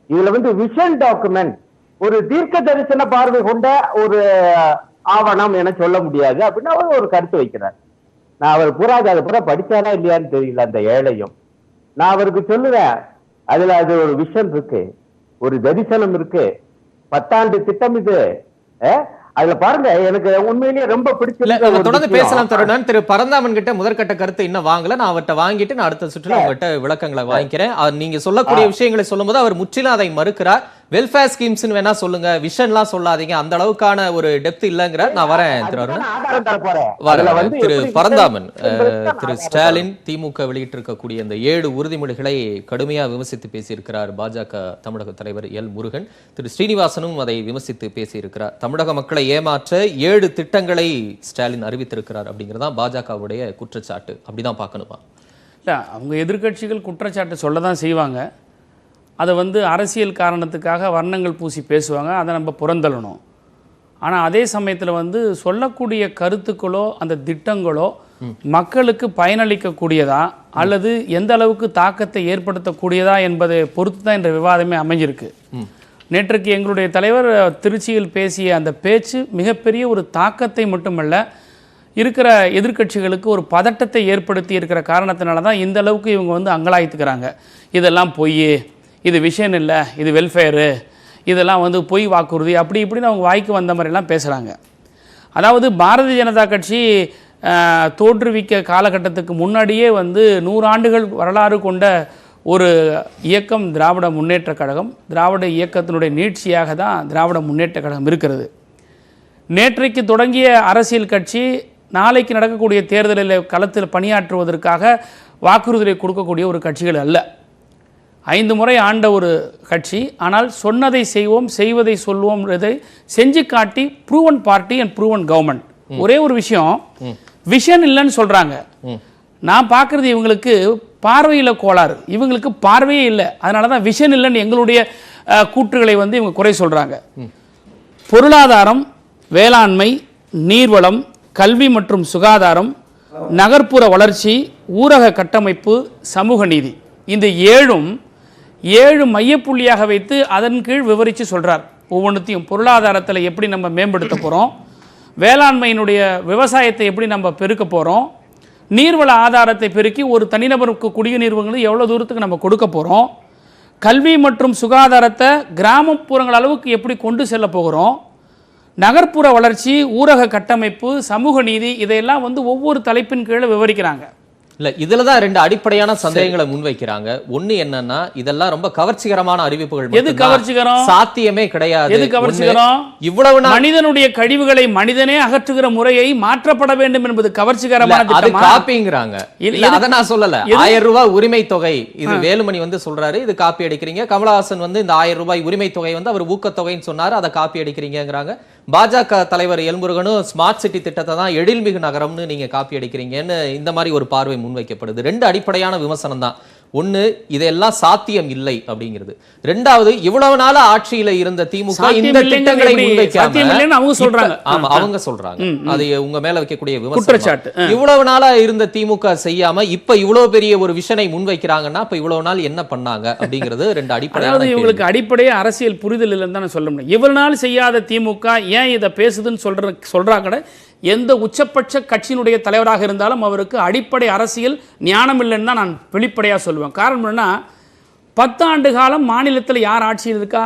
Speaker 2: இதுல விஷன் டாக்குமெண்ட், ஒரு தீர்க்க தரிசன பார்வை கொண்ட ஒரு ஆவணம் என சொல்ல முடியாது அப்படின்னு அவர் ஒரு கருத்து வைக்கிறார். நான் அவர் அதை பூரா படிச்சாரா இல்லையான்னு தெரியல அந்த ஏழையும். நான் அவருக்கு சொல்லுவேன், அதுல அது ஒரு விஷன் இருக்கு, ஒரு தரிசனம் இருக்கு, 10 ஆண்டு திட்டம் இது. அதுல பாருங்க, எனக்கு உண்மையிலேயே ரொம்ப பிடிச்சிருக்கு.
Speaker 1: தொடர்ந்து பேசலாம் தருணன். திரு பரந்தாமன் கிட்ட முதற்கட்ட கருத்து இன்னும் வாங்கல, நான் அவர்கிட்ட வாங்கிட்டு நான் அடுத்த சுற்றுல அவர்கிட்ட விளக்கங்களை வாங்கிக்கிறேன். நீங்க சொல்லக்கூடிய விஷயங்களை சொல்லும் போது அவர் முற்றிலும் அதை மறுக்கிறார். வெல்ஃபேர் ஸ்கீம்ஸ் வேணா சொல்லுங்க, விஷன்லாம் சொல்லாதீங்க, அந்த அளவுக்கான ஒரு டெப்த் இல்லங்கிற. நான் வரேன் திரு அருண். திரு பரந்தாமன், திரு ஸ்டாலின் திமுக வெளியிட்டிருக்கக்கூடிய இந்த 7 உறுதிமொழிகளை கடுமையா விமர்சித்து பேசியிருக்கிறார் பாஜக தமிழக தலைவர் எல் முருகன். திரு ஸ்ரீனிவாசனும் அதை விமர்சித்து பேசியிருக்கிறார். தமிழக மக்களை ஏமாற்ற 7 திட்டங்களை ஸ்டாலின் அறிவித்திருக்கிறார் அப்படிங்கிறதான் பாஜகவுடைய குற்றச்சாட்டு. அப்படிதான் பார்க்கணுமா?
Speaker 4: இல்லை, அவங்க எதிர்கட்சிகள் குற்றச்சாட்டு சொல்லதான் செய்வாங்க. அதை அரசியல் காரணத்துக்காக வர்ணங்கள் பூசி பேசுவாங்க, அதை நம்ம புறந்தள்ளணும். ஆனால் அதே சமயத்தில் சொல்லக்கூடிய கருத்துக்களோ அந்த திட்டங்களோ மக்களுக்கு பயனளிக்கக்கூடியதா அல்லது எந்த அளவுக்கு தாக்கத்தை ஏற்படுத்தக்கூடியதா என்பதை பொறுத்து தான் இந்த விவாதமே அமைஞ்சிருக்கு. நேற்றுக்கு எங்களுடைய தலைவர் திருச்சியில் பேசிய அந்த பேச்சு மிகப்பெரிய ஒரு தாக்கத்தை மட்டுமல்ல, இருக்கிற எதிர்க்கட்சிகளுக்கு ஒரு பதட்டத்தை ஏற்படுத்தி இருக்கிற காரணத்தினால தான் இந்த அளவுக்கு இவங்க அங்கலாய்த்துக்கிறாங்க. இதெல்லாம் பொய், இது விஷயம் இல்லை, இது வெல்ஃபேரு, இதெல்லாம் பொய் வாக்குறுதி, அப்படி இப்படின்னு அவங்க வாய்க்கு வந்த மாதிரிலாம் பேசுகிறாங்க. அதாவது பாரதிய ஜனதா கட்சி தோற்றுவிக்க காலகட்டத்துக்கு முன்னாடியே 100 ஆண்டுகள் வரலாறு கொண்ட ஒரு இயக்கம் திராவிட முன்னேற்றக் கழகம். திராவிட இயக்கத்தினுடைய நீட்சியாக தான் திராவிட முன்னேற்றக் கழகம் இருக்கிறது. நேற்றைக்கு தொடங்கிய அரசியல் கட்சி நாளைக்கு நடக்கக்கூடிய தேர்தலில் களத்தில் பணியாற்றுவதற்காக வாக்குறுதியை கொடுக்கக்கூடிய ஒரு கட்சிகள் அல்ல. 5 முறை ஆண்ட ஒரு கட்சி. ஆனால் சொன்னதை செய்வோம், செய்வதை சொல்வோம், செஞ்சு காட்டி proven party and proven government. ஒரே ஒரு விஷயம், விஷன் இல்லைன்னு சொல்றாங்க. நான் பார்க்கறது இவங்களுக்கு பார்வையில் கோளாறு, இவங்களுக்கு பார்வையே இல்லை. அதனால தான் விஷன் இல்லைன்னு எங்களுடைய கூற்றுகளை இவங்க குறை சொல்றாங்க. பொருளாதாரம், வேளாண்மை, நீர்வளம், கல்வி மற்றும் சுகாதாரம், நகர்ப்புற வளர்ச்சி, ஊரக கட்டமைப்பு, சமூக நீதி, இந்த 7 மையப்புள்ளியாக வைத்து அதன் கீழ் விவரித்து சொல்கிறார். ஒவ்வொன்றுத்தையும் பொருளாதாரத்தில் எப்படி நம்ம மேம்படுத்த போகிறோம், வேளாண்மையினுடைய விவசாயத்தை எப்படி நம்ம பெருக்க போகிறோம், நீர்வள ஆதாரத்தை பெருக்கி ஒரு தனிநபருக்கு குடிநீர் எவ்வளோ தூரத்துக்கு நம்ம கொடுக்க போகிறோம், கல்வி மற்றும் சுகாதாரத்தை கிராமப்புறங்கள் அளவுக்கு எப்படி கொண்டு செல்ல போகிறோம், நகர்ப்புற வளர்ச்சி, ஊரக கட்டமைப்பு, சமூக நீதி, இதையெல்லாம் ஒவ்வொரு தலைப்பின் கீழே விவரிக்கிறாங்க.
Speaker 1: இல்ல, இதுலதான் 2 அடிப்படையான சந்தேகங்களை முன்வைக்கிறாங்க. ஒண்ணு என்னன்னா, இதெல்லாம் ரொம்ப கவர்ச்சிகரமான அறிவிப்புகள்.
Speaker 4: எது கவர்ச்சிகரம்?
Speaker 1: சாத்தியமே கிடையாது.
Speaker 4: எது கவர்ச்சிகரம்?
Speaker 1: இவ்வளவு மனிதனுடைய
Speaker 4: கழிவுகளை மனிதனே அகற்றுகிற முறையை மாற்றப்பட வேண்டும் என்பது கவர்ச்சிகரமான
Speaker 1: திட்டமா? காப்பிங்கிறாங்க. அத நான் சொல்லல. 1000 ரூபாய் உரிமை தொகை, இது வேலுமணி சொல்றாரு, இது காப்பி அடிக்கிறீங்க. கமலஹாசன் இந்த 1000 ரூபாய் உரிமை தொகை அவர் ஊக்கத்தொகைன்னு சொன்னாரு, அதை காப்பி அடிக்கிறீங்கிறாங்க. பாஜக தலைவர் எல்முருகனும் ஸ்மார்ட் சிட்டி திட்டத்தை தான் எழில்மிகு நகரம்னு நீங்க காப்பி அடிக்கிறீங்கன்னு இந்த மாதிரி ஒரு பார்வை முன்வைக்கப்படுது. 2 அடிப்படையான விமர்சனம் தான். ஒண்ணு, இதெல்லாம் சாத்தியம் இல்லை அப்படிங்கிறது. ரெண்டாவது, இவ்வளவு நாள ஆட்சியில இருந்த திமுக இந்த திட்டங்களை முன்வைக்காம
Speaker 4: அவங்க சொல்றாங்க.
Speaker 1: ஆமா, அவங்க சொல்றாங்க. அது உங்க மேல வைக்கக்கூடிய விமர்சனம். இவ்வளவு நாளா இருந்த திமுக செய்யாம இப்ப இவ்வளவு பெரிய ஒரு விஷனை முன்வைக்கிறாங்கன்னா அப்ப இவ்வளவு நாள் என்ன பண்ணாங்க அப்படிங்கிறது 2 அடிப்படையான.
Speaker 4: இவங்களுக்கு அடிப்படையே அரசியல் புரிதல் இல்லைன்னு தான் சொல்ல முடியும். இவ்வளவு நாள் செய்யாத திமுக ஏன் இதை பேசுதுன்னு சொல்றாங்க. எந்த உச்சபட்ச கட்சியினுடைய தலைவராக இருந்தாலும் அவருக்கு அடிப்படை அரசியல் ஞானம் இல்லைன்னு தான் நான் வெளிப்படையாக சொல்லுவேன். காரணம் என்னன்னா, 10 ஆண்டு காலம் மாநிலத்தில் யார் ஆட்சியில் இருக்கா?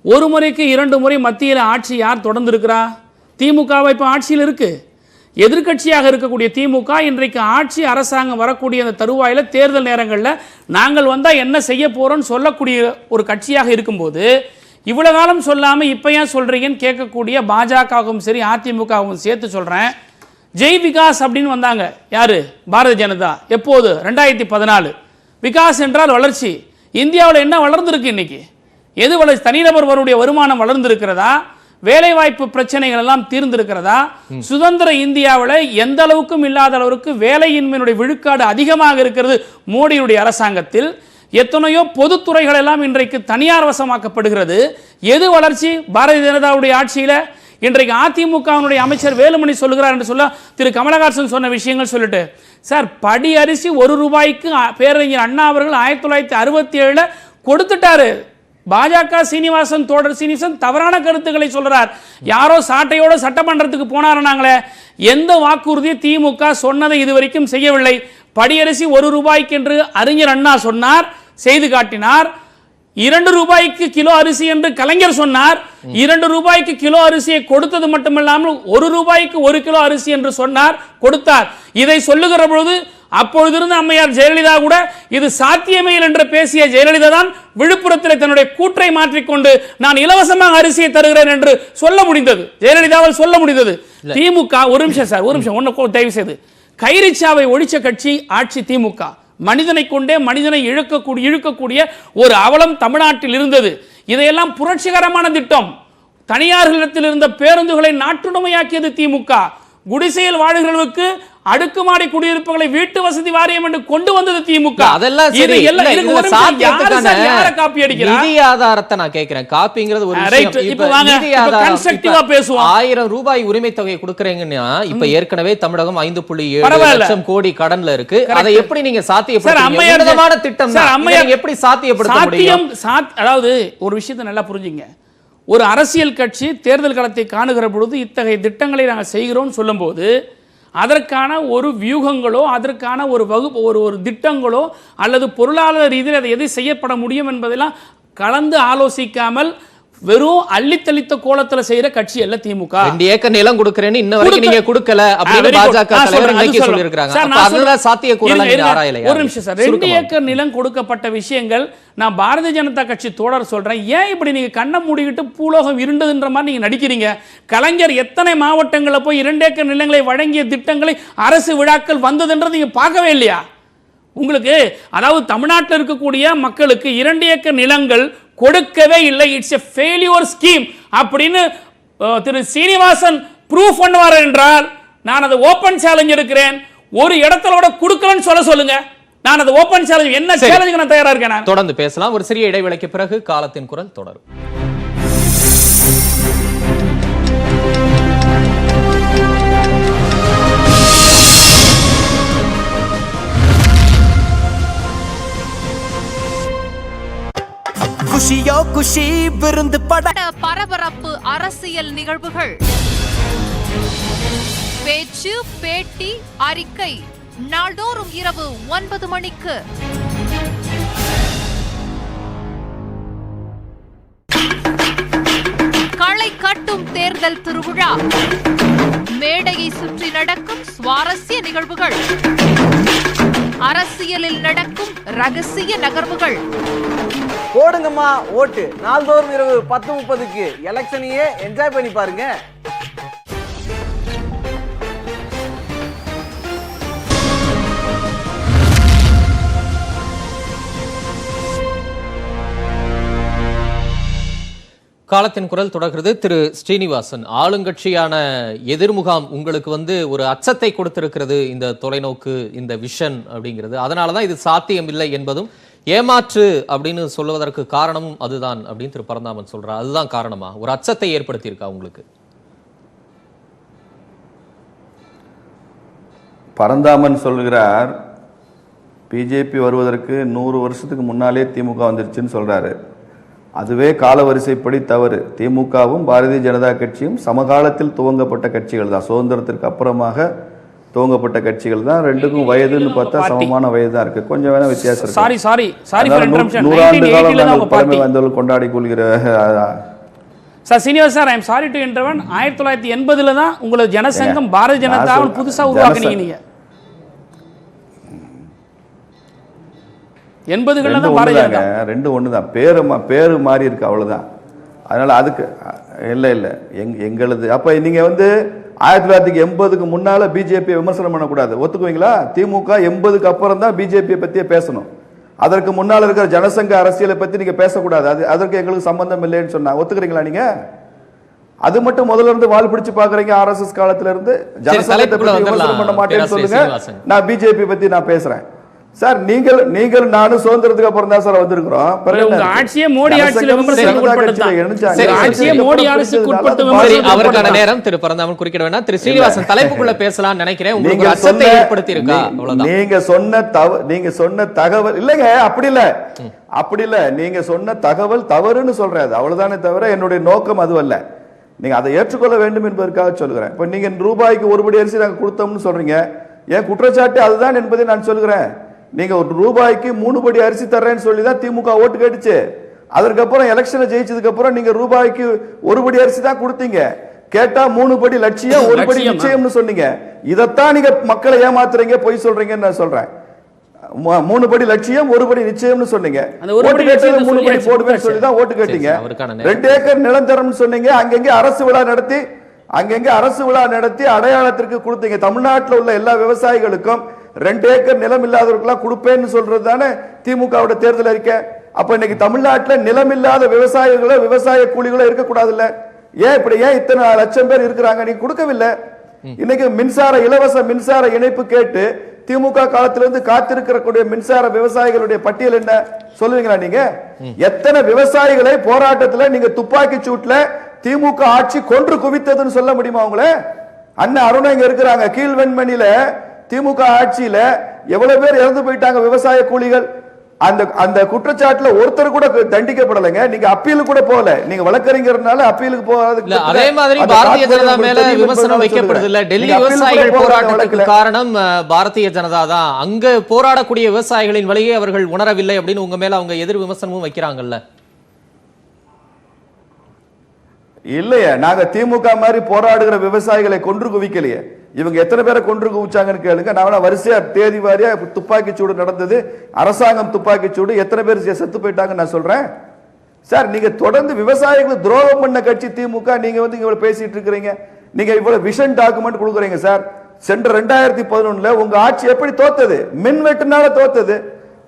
Speaker 4: ஒரு முறைக்கு 2 முறை மத்தியில் ஆட்சி யார் தொடர்ந்து இருக்கிறா? திமுகவை இப்போ ஆட்சியில் இருக்கு. எதிர்கட்சியாக இருக்கக்கூடிய திமுக இன்றைக்கு ஆட்சி அரசாங்கம் வரக்கூடிய அந்த தருவாயில் தேர்தல் நேரங்களில் நாங்கள் வந்தால் என்ன செய்ய போகிறோன்னு சொல்லக்கூடிய ஒரு கட்சியாக இருக்கும்போது, இவ்வளவு காலம் சொல்லாமல் இப்போ ஏன் சொல்கிறீங்கன்னு கேட்கக்கூடிய பாஜகவும் சரி அதிமுகவும் சேர்த்து சொல்கிறேன். ஜெய் விகாஸ் அப்படின்னு வந்தாங்க. யார்? பாரதிய ஜனதா. எப்போது? 2014. விகாஸ் என்றால் வளர்ச்சி. இந்தியாவில் என்ன வளர்ந்துருக்கு இன்னைக்கு? எது தனிநபர் வருமானம் வளர்ந்திருக்கிறதா? வேலைவாய்ப்பு பிரச்சனைகள் எல்லாம் தீர்ந்திருக்கிறதா? சுதந்திர இந்தியாவில் எந்த அளவுக்கும் இல்லாத அளவுக்கு வேலையின்மையினுடைய விழுக்காடு அதிகமாக இருக்கிறது மோடியுடைய அரசாங்கத்தில். எத்தனையோ பொதுத்துறைகள் எல்லாம் இன்றைக்கு தனியார் வசமாக்கப்படுகிறது. எது வளர்ச்சி பாரதிய ஜனதாவுடைய ஆட்சியில்? இன்றைக்கு அதிமுகவினுடைய அமைச்சர் வேலுமணி சொல்லுகிறார் என்று சொல்ல திரு கமலஹாசன் சொன்ன விஷயங்கள் சொல்லிட்டு, சார் படி அரிசி ₹1 பேரறிஞர் அண்ணா அவர்கள் 1967 கொடுத்துட்டாரு. பாஜக சீனிவாசன் தோழர் சீனிவாசன் தவறான கருத்துக்களை சொல்றார். யாரோ சாட்டையோட சட்டமன்றத்துக்கு போனாருனாங்களே, எந்த வாக்குறுதியை திமுக சொன்னதை இதுவரைக்கும் செய்யவில்லை. படியரிசி ₹1 என்று அறிஞர் அண்ணா சொன்னார், செய்து காட்டினார். ₹2 கிலோ அரிசி என்று கலைஞர் சொன்னார். ₹2 கிலோ அரிசியை கொடுத்தது மட்டுமல்லாமல் ₹1 1 கிலோ அரிசி என்று சொன்னார், கொடுத்தார். இதை சொல்லுகிற பொழுது அப்பொழுது இருந்த அம்மையார் ஜெயலலிதா கூட இது சாத்தியமே என்று பேசிய ஜெயலலிதா தான் விழுப்புரத்தில் தன்னுடைய கூற்றை மாற்றிக்கொண்டு நான் இலவசமாக அரிசியை தருகிறேன் என்று சொல்ல முடிந்தது. ஜெயலலிதாவால் சொல்ல முடிந்தது. திமுக ஒரு நிமிஷம் சார், ஒரு நிமிஷம் ஒன்னு தயவு செய்து, கைரிச்சாவை ஒழிச்ச கட்சி ஆட்சி திமுக. மனிதனை கொண்டே மனிதனை இழுக்கக்கூடிய ஒரு அவலம் தமிழ்நாட்டில் இருந்தது. இதையெல்லாம் புரட்சிகரமான திட்டம். தனியார்களிடத்தில் இருந்த பேருந்துகளை நாட்டுடைமையாக்கியது திமுக. குடிசையில் வாழ்கிறவர்களுக்கு அடுக்குமாடி குடியிருப்புகளை வீட்டு வசதி வாரியம் என்று கொண்டு வந்தது திமுக.
Speaker 1: அதெல்லாம் சரி, நிதி ஆதாரத்தை நான் கேட்கிறேன். காப்பிங்கிறது ஒரு ₹1000 உரிமை தொகை கொடுக்கறீங்கன்னா, இப்ப ஏற்கனவே தமிழகம் 5.7 லட்சம் கோடி கடன்ல இருக்கு. அதை எப்படி நீங்க சாத்தியப்படுத்த திட்டம் எப்படி சாத்தியப்படுத்த முடியும்?
Speaker 4: அதாவது ஒரு விஷயத்தை நல்லா புரிஞ்சுங்க. ஒரு அரசியல் கட்சி தேர்தல் களத்தை காணுகிற பொழுது இத்தகைய திட்டங்களை நாங்கள் செய்கிறோம் சொல்லும் போது அதற்கான ஒரு வியூகங்களோ அதற்கான ஒரு ஒரு திட்டங்களோ அல்லது பொருளாதார ரீதியில் அதை எதை செய்யப்பட முடியும் என்பதெல்லாம் கலந்து ஆலோசிக்காமல் வெறும் அள்ளித்தளித்த கோலத்தில் செய்யற கட்சி அல்ல திமுக.
Speaker 1: 2 ஏக்கர் நிலம் கொடுக்கிறேன்னு இன்ன வரைக்கும் நீங்க கொடுக்கல அப்படின்னு பாஜக தலைவர் இன்னைக்கு சொல்லிருக்காங்க. அதுல சாத்தியக்கூறல நீங்க ஆராயலையா?
Speaker 4: ஒரு நிமிஷம் சார், 2 ஏக்கர் நிலம் கொடுக்கப்பட்ட விஷயங்கள் நான் பாரதிய ஜனதா கட்சி தோழர் சொல்றேன். ஏன் இப்படி நீங்க கண்ணை மூடிக்கிட்டு பூலோகம் இருண்டதுன்ற மாதிரி நீங்க நடிக்கிறீங்க? கலைஞர் எத்தனை மாவட்டங்களில் போய் 2 ஏக்கர் நிலங்களை வழங்கிய திட்டங்களை அரசு விழாக்கள் வந்ததுன்றது நீங்க பார்க்கவே இல்லையா? உங்களுக்கு அதாவது தமிழ்நாட்டில் இருக்கக்கூடிய மக்களுக்கு 2 ஏக்கர் நிலங்கள் கொடுக்கவே இல்லை. இட்ஸ் எ ஃபெயிலியர் ஸ்கீம் அப்படின்னு திரு சீனிவாசன் ப்ரூஃப் பண்ணுவார் என்றால் நான் அதை ஓபன் சேலஞ்ச் எடுக்கிறேன். ஒரு இடத்துல கொடுக்கலன்னு சொல்லுங்க. நான் அதை ஓபன் சேலஞ்ச் என்ன சேலஞ்சுக்கு நான் தயாரா இருக்கேன்.
Speaker 1: தொடர்ந்து பேசலாம். ஒரு சிறிய இடைவேளைக்கு பிறகு காலத்தின் குரல் தொடரும்.
Speaker 5: குஷியோ குஷி விருந்து பட
Speaker 6: பரபரப்பு அரசியல் நிகழ்வுகள், பேச்சு, பேட்டி, அறிக்கை நாள்தோறும் இரவு 9 மணிக்கு. களை கட்டும் தேர்தல் திருவிழா, மேடையை சுற்றி நடக்கும் சுவாரஸ்ய நிகழ்வுகள், அரசியலில் நடக்கும் ரகசிய நகர்வுகள்.
Speaker 7: போடுங்கம்மா ஓட்டு. நாள்தோறும் இரவு 10:30க்கு எலெக்ஷனையே என்ஜாய் பண்ணி பாருங்க.
Speaker 1: காலத்தின் குரல் தொடர்கிறது. திரு ஸ்ரீனிவாசன், ஆளுங்கட்சியான எதிர்முகாம் உங்களுக்கு ஒரு அச்சத்தை கொடுத்திருக்கிறது, இந்த தொலைநோக்கு, இந்த விஷன் அப்படிங்கிறது. அதனாலதான் இது சாத்தியம் இல்லை என்பதும் ஏமாற்று அப்படின்னு சொல்லுவதற்கு காரணமும் அதுதான் அப்படின்னு திரு பரந்தாமன் சொல்றார். அதுதான் காரணமா? ஒரு அச்சத்தை ஏற்படுத்தி இருக்கா உங்களுக்கு?
Speaker 3: பரந்தாமன் சொல்கிறார், பிஜேபி வருவதற்கு 100 வருஷத்துக்கு முன்னாலே திமுக வந்துருச்சுன்னு சொல்றாரு. அதுவே காலவரிசைப்படி தவறு. திமுகவும் பாரதிய ஜனதா கட்சியும் சமகாலத்தில் துவங்கப்பட்ட கட்சிகள் தான். சுதந்திரத்திற்கு அப்புறமாக துவங்கப்பட்ட கட்சிகள் தான். ரெண்டுக்கும் வயதுன்னு பார்த்தா சமமான வயது தான் இருக்கு. கொஞ்சம் வேணா வித்தியாசம் இருக்கு. 100 ஆண்டு காலம் பழமை வந்தவர்கள் கொண்டாடி கொள்கிற
Speaker 4: sir Srinivas sir, I am sorry to intervene. 1980 தான் உங்களுக்கு ஜனசங்கம் பாரதிய ஜனதாவை புதுசா உருவாக்குனீங்க. நீங்க 80களில் தான் பாரதிய ஜனதா. ரெண்டு
Speaker 3: ஒண்ணுதான். பேரு மாறி இருக்கு, அவ்வளவுதான். அதனால அதுக்கு இல்ல எங்களது. அப்ப நீங்க 1980க்கு முன்னால பிஜேபி விமர்சனம் பண்ணக்கூடாது. ஒத்துக்குவீங்களா? திமுக 80க்கு அப்புறம் தான் பிஜேபியை பத்தியே பேசணும். அதற்கு முன்னால் இருக்கிற ஜனசங்க அரசியலை பத்தி நீங்க பேசக்கூடாது, அதற்கு எங்களுக்கு சம்பந்தம் இல்லைன்னு சொன்னா ஒத்துக்கிறீங்களா நீங்க? அது மட்டும் முதல்ல இருந்து வால் பிடிச்சு பாக்குறீங்க. ஆர்எஸ்எஸ் காலத்துல இருந்து ஜனசங்கத்தை பத்தி விமர்சனம் பண்ண மாட்டேன்னு சொல்லுங்க, நான் பிஜேபி பத்தி நான் பேசுறேன். சார் நீங்கள் நானும் சுதந்திரத்துக்கு அப்புறம் தான் சார் வந்திருக்கிறோம்.
Speaker 4: ஆட்சியே மோடி ஆட்சியில
Speaker 1: அவருக்கான நேரம் திரு பரந்தாமன் குறுக்கிட வேண்டாம். திரு ஸ்ரீனிவாசன் தலைப்புக்குள்ள பேசலாம் நினைக்கிறேன். உங்களுக்கு அச்சத்தை ஏற்படுத்தி இருக்கா?
Speaker 3: நீங்க சொன்ன தகவல் இல்லைங்க, அப்படி இல்ல. நீங்க சொன்ன தகவல் தவறுன்னு சொல்றது அவ்வளவுதானே தவிர என்னுடைய நோக்கம் அது அல்ல. நீங்க அதை ஏற்றுக்கொள்ள வேண்டும் என்பதற்காக சொல்கிறேன். இப்ப நீங்க ரூபாய்க்கு ஒரு படி அரிசி நாங்க கொடுத்தோம்னு சொல்றீங்க, ஏன் குற்றச்சாட்டு அதுதான் என்பதை நான் சொல்கிறேன். நீங்க ஒரு ரூபாய்க்கு 3 படி அரிசி தர்றேன்னு சொல்லி தான் திமுக ஓட்டு கேட்டுச்சு. அதற்கப்புறம் எலெக்ஷனை ஜெயிச்சதுக்கு அப்புறம் நீங்க ரூபாய்க்கு 1 படி அரிசி தான் கொடுத்தீங்க. கேட்டா 3 படி லட்சியம் 1 படி நிச்சயம்னு சொன்னீங்க. இதைத்தான் நீங்க மக்களை ஏமாத்துறீங்க, பொய் சொல்றீங்கன்னு நான் சொல்றேன். 3 படி லட்சியம் 1 படி நிச்சயம்னு சொன்னீங்க. 3 படி போடுவேன்னு சொல்லி தான் ஓட்டு கேட்டீங்க. 2 ஏக்கர் நிலம் தரம்னு சொன்னீங்க. அங்கங்க அரசு விழா நடத்தி அடையாளத்திற்கு கொடுத்தீங்க. தமிழ்நாட்டில் உள்ள எல்லா விவசாயிகளுக்கும் 2 ஏக்கர் நிலம் இல்லாதவர்களுக்கு கொடுப்பேன்னு சொல்றது தானே திமுகவோட தேர்தல் அறிக்கை. அப்ப இன்னைக்கு தமிழ்நாட்டில் நிலம் இல்லாத விவசாயிகளோ விவசாய கூலிகளோ இருக்கக்கூடாதுல்ல? ஏன் இப்படி இத்தனை லட்சம் பேர் இருக்கிறாங்க, நீங்க கொடுக்கவில்லை. இன்னைக்கு இலவச மின்சார இணைப்பு கேட்டு திமுக காலத்திலிருந்து காத்திருக்கிற மின்சார விவசாயிகளுடைய பட்டியல் என்ன சொல்லுவீங்களா நீங்க? எத்தனை விவசாயிகளை போராட்டத்தில் நீங்க துப்பாக்கி சூட்ல திமுக ஆட்சி கொன்று குவித்ததுன்னு சொல்ல முடியுமா உங்கள? அண்ணன் அருணா இங்க இருக்கிறாங்க. கீழ்வெண்மணியில திமுக ஆட்சியில எவ்வளவு பேர் இறந்து போயிட்டாங்க விவசாய கூலிகள். அந்த குற்றச்சாட்டுல ஒருத்தர் கூட தண்டிக்கப்படலைங்க. நீங்க அப்பீல் கூட போகல. நீங்க வழக்கறிஞர்னால அப்பீலுக்கு போகாத.
Speaker 1: அதே மாதிரி பாரதிய ஜனதா மேல விமர்சனம் வைக்கப்படுது இல்ல? டெல்லி விவசாயிகள் போராட்டத்துக்கு காரணம் பாரதிய ஜனதா தான். அங்க போராடக்கூடிய விவசாயிகளின் வழியை அவர்கள் உணரவில்லை அப்படின்னு உங்க மேல அவங்க எதிர் விமர்சனமும் வைக்கிறாங்கல்ல?
Speaker 3: இல்லையே, நாங்க திமுக மாதிரி போராடுகிற விவசாயிகளை கொன்று குவிக்கலையே. இவங்க எத்தனை பேரை கொன்று குவிச்சாங்கன்னு கேளுங்க. நான் வரிசையா தேதி வாரியா துப்பாக்கி சூடு நடந்தது, அரசாங்கம் துப்பாக்கி சூடு, எத்தனை பேர் செத்து போயிட்டாங்க நான் சொல்றேன். சார் நீங்க தொடர்ந்து விவசாயிகளுக்கு துரோகம் பண்ண கட்சி திமுக. நீங்க இவ்வளவு பேசிட்டு இருக்கிறீங்க. நீங்க இவ்வளவு விஷன் டாக்குமெண்ட் கொடுக்குறீங்க சார். சென்ற 2011 உங்க ஆட்சி எப்படி தோத்தது? மின்வெட்டுனால தோத்தது.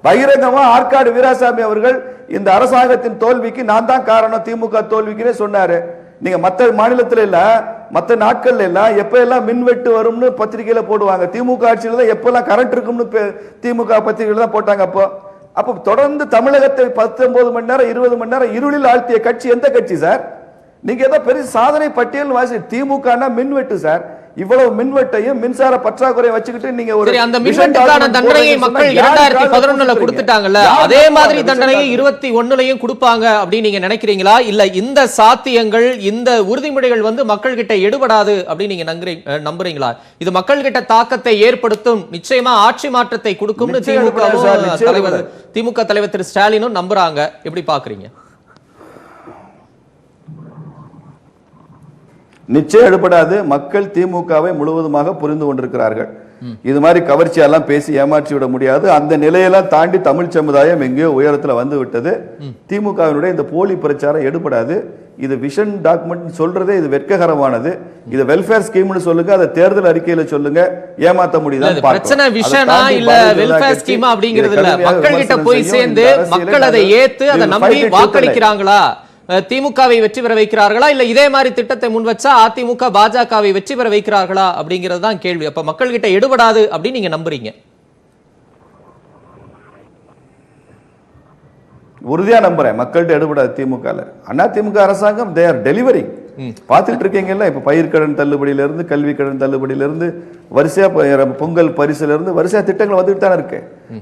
Speaker 3: பகிரங்கமா ஆற்காடு வீராசாமி அவர்கள் இந்த அரசாங்கத்தின் தோல்விக்கு நான் தான் காரணம், திமுக தோல்விக்குன்னே சொன்னாரு. நீங்க மற்ற மாநிலத்துல இல்ல, மற்ற நாட்கள்ல இல்ல, எப்ப எல்லாம் மின்வெட்டு வரும்னு பத்திரிகையில போடுவாங்க. திமுக ஆட்சியில தான் எப்பெல்லாம் கரண்ட் இருக்கும்னு திமுக பத்திரிகையில தான் போட்டாங்க. அப்போ தொடர்ந்து தமிழகத்தை 19 மணி நேரம் 20 மணி நேரம் இருளில் ஆழ்த்திய கட்சி எந்த கட்சி சார்? நீங்க ஏதோ பெரிய சாதனை பட்டியல் வாசி. திமுக மின்வெட்டு சார். இவ்வளவு மின்வெட்டையும் மின்சார பற்றாக்குறை வச்சுக்கிட்டு நீங்க ஒரு
Speaker 1: அந்த மின்வெட்டுக்கான தண்டனையை மக்கள் 2011 கொடுத்துட்டாங்கல்ல, அதே மாதிரி தண்டனையை 21 கொடுப்பாங்க அப்படின்னு நீங்க நினைக்கிறீங்களா? இல்ல இந்த சாத்தியங்கள் இந்த உறுதிமொழிகள் மக்கள் கிட்ட எடுபடாது அப்படின்னு நீங்க நம்புறீங்களா? இது மக்கள் கிட்ட தாக்கத்தை ஏற்படுத்தும், நிச்சயமா ஆட்சி மாற்றத்தை கொடுக்கும்னு திமுக தலைவர் திரு ஸ்டாலினும் நம்புறாங்க. எப்படி பாக்குறீங்க?
Speaker 3: நிச்சயம் எடுபடாது. மக்கள் திமுகவை முழுவதுமாக புரிந்து கொண்டிருக்கிறார்கள். இது மாதிரி கவர்ச்சியெல்லாம் பேசி ஏமாற்றி விட முடியாது. அந்த நிலையெல்லாம் தாண்டி தமிழ் சமுதாயம் எங்கேயோ உயரத்துல வந்து விட்டது. திமுகவினுடைய இந்த போலி பிரச்சாரம் எடுபடாது. இது விஷன் டாக்குமெண்ட் சொல்றதே இது வெட்ககரமானது. இது வெல்ஃபேர் ஸ்கீம்னு சொல்லுங்க, அதை தேர்தல் அறிக்கையில சொல்லுங்க. ஏமாத்த முடியுது.
Speaker 1: பிரச்சனை விஷனா இல்ல வெல்ஃபேர் ஸ்கீமா அப்படிங்கிறது இல்ல. மக்கள் கிட்ட போய் சேர்ந்து மக்கள் அதை ஏத்து அதை நம்பி வாக்களிக்கிறாங்களா? திமுகவை வெற்றி பெற வைக்கிறார்களா? இல்ல இதே மாதிரி திட்டத்தை முன் வச்சா அதிமுக பாஜகவை வெற்றி பெற வைக்கிறார்களா அப்படிங்கிறது தான் கேள்வி. அப்ப மக்கள் கிட்ட எடுபடாது அப்படின்னு நீங்க நம்புறீங்க?
Speaker 3: உறுதியா நம்புறேன். மக்கள்கிட்ட எடுபடாது திமுக. அண்ணா திமுக அரசாங்கம் they are delivering. பார்த்துட்டு இருக்கீங்கல்ல, இப்ப பயிர்க்கடன் தள்ளுபடியில இருந்து கல்வி கடன் தள்ளுபடியில இருந்து வரிசையா பொங்கல் பரிசுல இருந்து வரிசையா திட்டங்கள் வந்துட்டு தானே இருக்கு.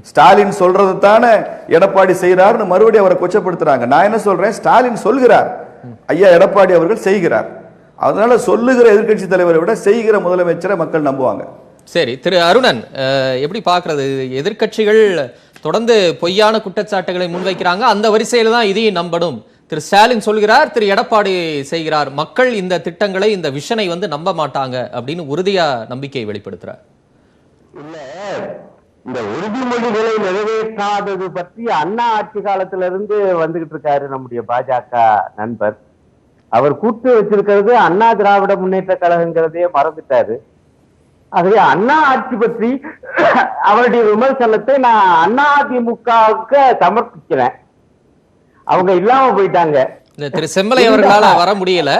Speaker 3: ஸ்டாலின் சொல்றது தானே எடப்பாடி செய்யறாருன்னு மறுபடியும் அவரை கொச்சப்படுத்துறாங்க. நான் என்ன சொல்றேன், ஸ்டாலின் சொல்கிறார், ஐயா எடப்பாடி அவர்கள் செய்கிறார். அதனால சொல்லுகிற எதிர்கட்சி தலைவரை விட செய்கிற முதலமைச்சரை மக்கள் நம்புவாங்க.
Speaker 1: சரி, திரு அருணன் எப்படி பாக்குறது? எதிர்கட்சிகள் தொடர்ந்து பொய்யான குற்றச்சாட்டுகளை முன்வைக்கிறாங்க, அந்த வரிசையில தான் இதையும் நம்பணும். திரு ஸ்டாலின் சொல்கிறார், திரு எடப்பாடி செய்கிறார். மக்கள் இந்த திட்டங்களை இந்த விஷனை நம்ப மாட்டாங்க அப்படின்னு உறுதியா நம்பிக்கையை வெளிப்படுத்துறார்.
Speaker 2: இல்ல, இந்த உறுதிமொழிகளை நிறைவேற்றாதது பற்றி அண்ணா ஆட்சி காலத்திலிருந்து வந்துகிட்டு இருக்காரு நம்முடைய பாஜக நண்பர். அவர் கூட்டு வச்சிருக்கிறது அண்ணா திராவிட முன்னேற்ற கழகங்கிறதையே மறந்துட்டாரு. ஆகவே அண்ணா ஆட்சி பற்றி அவருடைய விமர்சனத்தை நான் அதிமுகவுக்கு சமர்ப்பிக்கிறேன். அவங்க இல்லாம போயிட்டாங்க.
Speaker 1: திரு செம்மலை அவர்களால வர முடியல.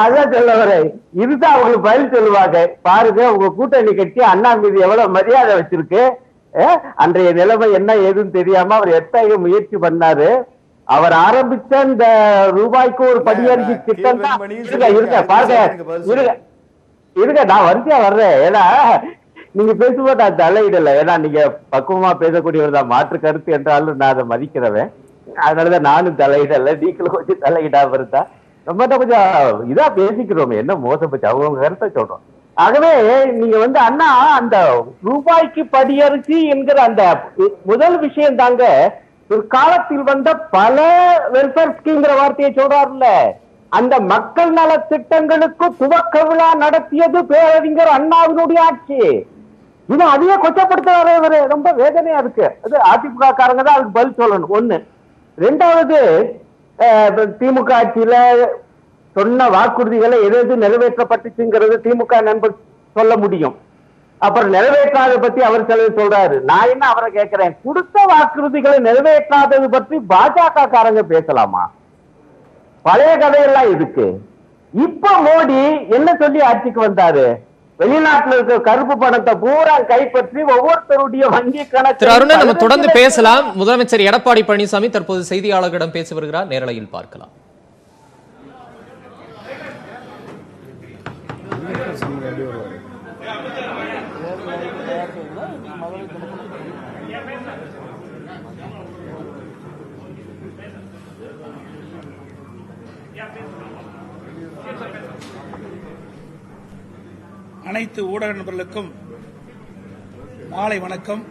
Speaker 2: அதான் சொல்ல வரேன். இதுதான் அவங்களுக்கு பதில் சொல்லுவாங்க. பாருங்க, உங்க கூட்டணி கட்சி அண்ணா மீது எவ்வளவு மரியாதை வச்சிருக்கு. அன்றைய நிலைமை என்ன ஏதுன்னு தெரியாம அவர் எத்தகைய முயற்சி பண்ணாரு. அவர் ஆரம்பிச்ச இந்த ரூபாய்க்கு ஒரு படியறிக்கை திட்டம் தான். இருக்க பாருங்க, இருங்க நான் வரிசையா வர்றேன். ஏன்னா நீங்க பேசும்போது நான் தலையிடல. ஏன்னா நீங்க பக்குவமா பேசக்கூடியவர் தான். மாற்று கருத்து என்றாலும் நான் அதை மதிக்கிறவன். அதனாலதான் நானும் தலையிடல. நீங்களும் கொஞ்சம் தலையிடாம இருந்தா ரொம்ப கொஞ்சம் இதா பேசிக்கிறோம். என்ன மோசம் போச்சு, அவங்க கருத்தை சொல்றோம். ஆகவே நீங்க அண்ணா அந்த ரூபாய்க்கு படியரிசி என்கிற அந்த முதல் விஷயம் தாங்க பிற்காலத்தில் வந்த பல வெல்ஃபேர் ஸ்கீம்ங்கிற வார்த்தையை சொல்றாருல்ல, அந்த மக்கள் நல திட்டங்களுக்கு துவக்க விழா நடத்தியது பேரறிஞர் அண்ணாவினுடைய ஆட்சி. இது அதையே கொச்சப்படுத்துறாரு. ரொம்ப வேதனையா இருக்கு. அது அதிமுக காரங்க தான் அதுக்கு பதில் சொல்லணும். ஒண்ணு. ரெண்டாவது, திமுக ஆட்சியில சொன்ன வாக்குறுதிகளை எது நிறைவேற்றப்பட்டுச்சுங்கிறது திமுக நண்பர் சொல்ல முடியும். அப்புறம் நிறைவேற்றாத பத்தி அவர் சிலது சொல்றாரு. நான் என்ன அவரை கேட்கிறேன், கொடுத்த வாக்குறுதிகளை நிறைவேற்றாதது பற்றி பாஜக காரங்க பேசலாமா? பழைய கதையெல்லாம் இதுக்கு. இப்ப மோடி என்ன சொல்லி ஆட்சிக்கு வந்தாரு? வெளிநாட்டுல இருக்க கருப்பு பணத்தை பூரா கைப்பற்றி ஒவ்வொருத்தருடைய வங்கி கணக்கு.
Speaker 1: திரு அருணன், நம்ம தொடர்ந்து பேசலாம். முதலமைச்சர் எடப்பாடி பழனிசாமி தற்போது செய்தியாளர்களிடம் பேசி வருகிறார். நேரலையில் பார்க்கலாம்.
Speaker 8: அனைத்து ஊடக நண்பர்களுக்கும் மாலை வணக்கம்.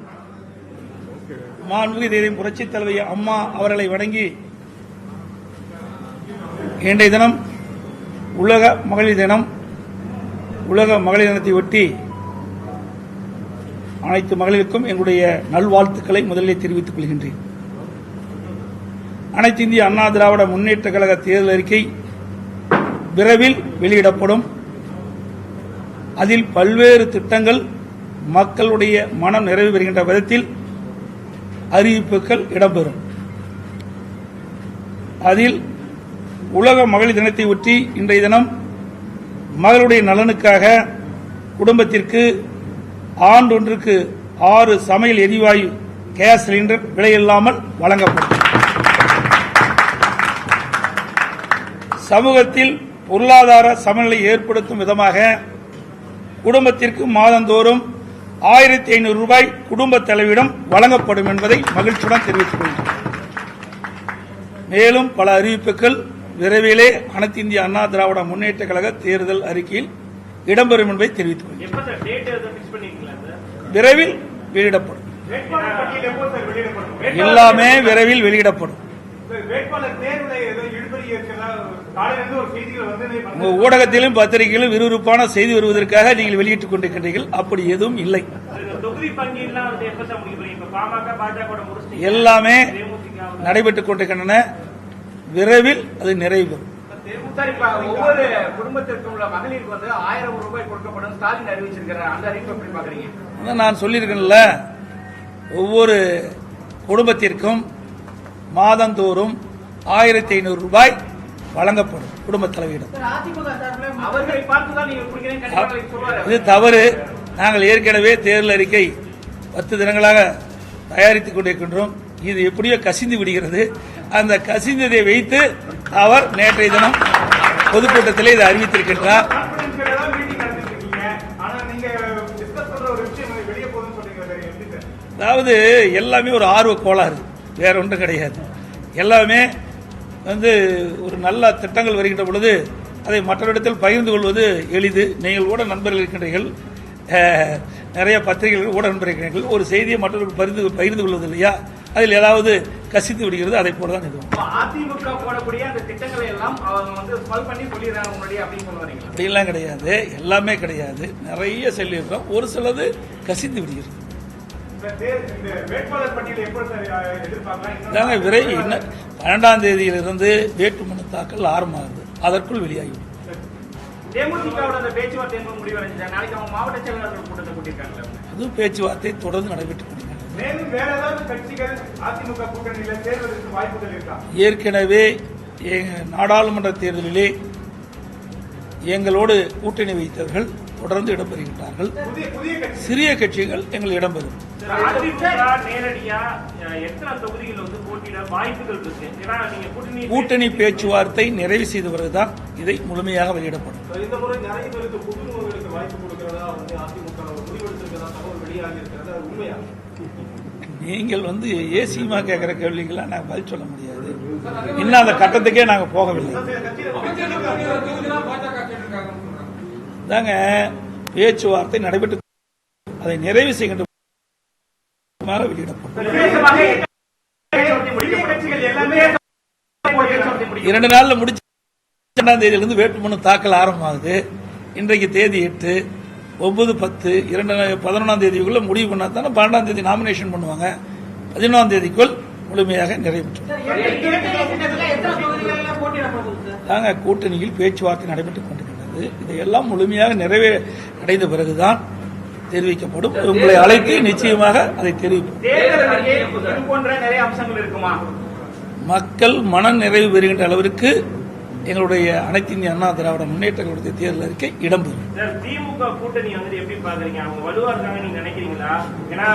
Speaker 8: மாண்புமிகு தேசிய புரட்சித் தலைவி அம்மா அவர்களை வணங்கி இன்றைய தினம் உலக மகளிர் தினம். உலக மகளிர் தினத்தை ஒட்டி அனைத்து மகளிருக்கும் எங்களுடைய நல்வாழ்த்துக்களை முதலில் தெரிவித்துக் கொள்கின்றேன். அனைத்து இந்திய அண்ணா திராவிட முன்னேற்ற கழக தேர்தல் அறிக்கை விரைவில் வெளியிடப்படும். அதில் பல்வேறு திட்டங்கள் மக்களுடைய மனம் நிறைவு பெறுகின்ற விதத்தில் அறிவிப்புகள் இடம்பெறும். அதில் உலக மகளிர் தினத்தை ஒட்டி இன்றைய தினம் மகளுடைய நலனுக்காக குடும்பத்திற்கு ஆண்டொன்றுக்கு 6 சமையல் எரிவாயு கேஸ் சிலிண்டர் விலையில்லாமல் வழங்கப்படும். சமூகத்தில் பொருளாதார சமநிலை ஏற்படுத்தும் விதமாக குடும்பத்திற்கு மாதந்தோறும் 1500 ரூபாய் குடும்ப தலைவிடம் வழங்கப்படும் என்பதை மகிழ்ச்சியுடன் தெரிவித்துக் கொள்கிறேன். மேலும் பல அறிவிப்புகள் விரைவிலே அனைத்து இந்திய அண்ணா திராவிட முன்னேற்ற கழக தேர்தல் அறிக்கையில் இடம்பெறும் என்பதை தெரிவித்துக் கொள்கிறேன். விரைவில் வெளியிடப்படும். எல்லாமே விரைவில் வெளியிடப்படும். ஊடகத்திலும் பத்திரிகையிலும் விறுவிறுப்பான செய்தி வருவதற்காக நீங்கள் வெளியிட்டுக் கொண்டிருக்கின்றீர்கள். அப்படி எதுவும் இல்லை. எல்லாமே நடைபெற்றுக் கொண்டிருக்கின்றன. விரைவில் அது நிறைவு பெறும்.
Speaker 9: ஒவ்வொரு குடும்பத்திற்கும் உள்ள மகளிருக்கு 1000 ரூபாய் கொடுக்கப்படும் ஸ்டாலின் அறிவிச்சிருக்கிறார். அந்த அறிவிப்பு எப்படி பாக்குறீங்க?
Speaker 8: நான் சொல்லியிருக்கேன்ல, ஒவ்வொரு குடும்பத்திற்கும் மாதந்தோறும் 1500 ரூபாய் வழங்கப்படும் குடும்ப தலைவியிடம். இது தவறு. நாங்கள் ஏற்கனவே தேர்தல் அறிக்கை 10 தினங்களாக தயாரித்துக் கொண்டிருக்கின்றோம். இது எப்படியோ கசிந்து விடுகிறது. அந்த கசிந்ததை வைத்து அவர் நேற்றைய தினம் பொதுக்கூட்டத்தில் இதை அறிவித்திருக்கின்றார். அதாவது எல்லாமே ஒரு ஆர்வ கோளாறு, வேற ஒன்றும் கிடையாது. எல்லாமே ஒரு நல்ல திட்டங்கள் வருகின்ற பொழுது அதை மற்றவரிடத்தில் பகிர்ந்து கொள்வது எளிது. நீங்கள் கூட நண்பர்கள் இருக்கின்றீர்கள், நிறைய பத்திரிகைகள் ஊடக நண்பர்கள் இருக்கிறீர்கள். ஒரு செய்தியை மற்றவர்கள் பகிர்ந்து கொள்வது இல்லையா? அதில் ஏதாவது கசித்து விடுகிறது. அதை போலதான் இதுவும்.
Speaker 9: அதிமுக போடக்கூடிய அந்த திட்டங்களை எல்லாம்
Speaker 8: அப்படியெல்லாம் கிடையாது. எல்லாமே கிடையாது. நிறைய சொல்லியிருக்கோம். ஒரு சிலது கசித்து விடுகிறது. விரைவில் 12ஆம் தேதியிலிருந்து வேட்புமனு தாக்கல் ஆரம்பமாகுது. அதற்குள் வெளியாகிவிடும்.
Speaker 9: தேமுதிகவோட அந்த பேச்சுவார்த்தை என்பது முடிவடைஞ்சா நாளைக்கு அவங்க மாவட்ட செயலாளர்கள் கூட்டத்தை கூட்டியிருக்காங்க.
Speaker 8: அது பேச்சுவார்த்தை தொடர்ந்து நடைபெற்றுக் கொண்டிருக்கிறது.
Speaker 9: மேலும் வேற ஏதாவது கட்சிகள் அதிமுக கூட்டணியில சேர்வதற்கு வாய்ப்புகள் இருக்கா?
Speaker 8: ஏற்கனவே நாடாளுமன்ற தேர்தலிலே எங்களோடு கூட்டணி வைத்தவர்கள் தொடர்ந்து இடம்பெறுகின்றார்கள். சிறிய கட்சிகள் எங்கள் இடம்பெறும்.
Speaker 9: நேரடியா எத்தனை தொகுதிகள் வந்து போட்டியிட வாய்ப்புகள் இருக்கு? ஏன்னா நீங்க
Speaker 8: கூட்டணி பேச்சுவார்த்தை நிறைவு செய்த பிறகுதான் இதை முழுமையாக வெளியிடப்படும்.
Speaker 9: இந்த முறை நிறைய பேருக்கு புதுமுகங்களுக்கு வாய்ப்பு கொடுக்கிறதா வந்து அதிமுக முடிவெடுத்திருக்கிறதா தகவல் வெளியாகி இருக்கிறது, அது உண்மையா?
Speaker 8: நீங்கள் வந்து ஏசிமா கேட்கிற கேள்விகள்லாம் நாங்கள் பதில் சொல்ல முடியாது. இன்னும் அந்த கட்டத்துக்கே நாங்கள் போகவில்லை. தாங்க பேச்சுவார்த்தை நடைபெற்று அதை நிறைவு செய்கின்ற வெளியிடப்படும். 2 நாள்ல முடிச்சு 2ஆம் தேதியிலிருந்து வேட்புமனு தாக்கல் ஆரம்பமாகுது. இன்றைக்கு தேதி 8, 9, 10, 11ஆம் தேதிக்குள்ள முடிவு பண்ணா தானே 12ஆம் தேதி நாமினேஷன் பண்ணுவாங்க. 11ஆம் தேதிக்குள் முழுமையாக நிறைவேற்றும். தாங்க கூட்டணியில் பேச்சுவார்த்தை நடைபெற்றுக் கொண்டிருக்கிறது. இதையெல்லாம் முழுமையாக நிறைவேற்ற பிறகுதான் தெரிவிக்கப்படும். உங்களை அழைத்து நிச்சயமாக அதை தெரிவிப்போம்.
Speaker 9: நிறைய அம்சங்கள் இருக்குமா?
Speaker 8: மக்கள் மன நிறைவு பெறுகின்ற அளவிற்கு எங்களுடைய அனைத்து இந்திய அண்ணா திராவிட முன்னேற்ற கழகத்தின் தேர்தல் அறிக்கை இடம்பெறும்.
Speaker 9: திமுக கூட்டணி வந்து எப்படி பாக்குறீங்க? அவங்க வலுவா இருக்காங்க நீங்க நினைக்கிறீங்களா? ஏன்னா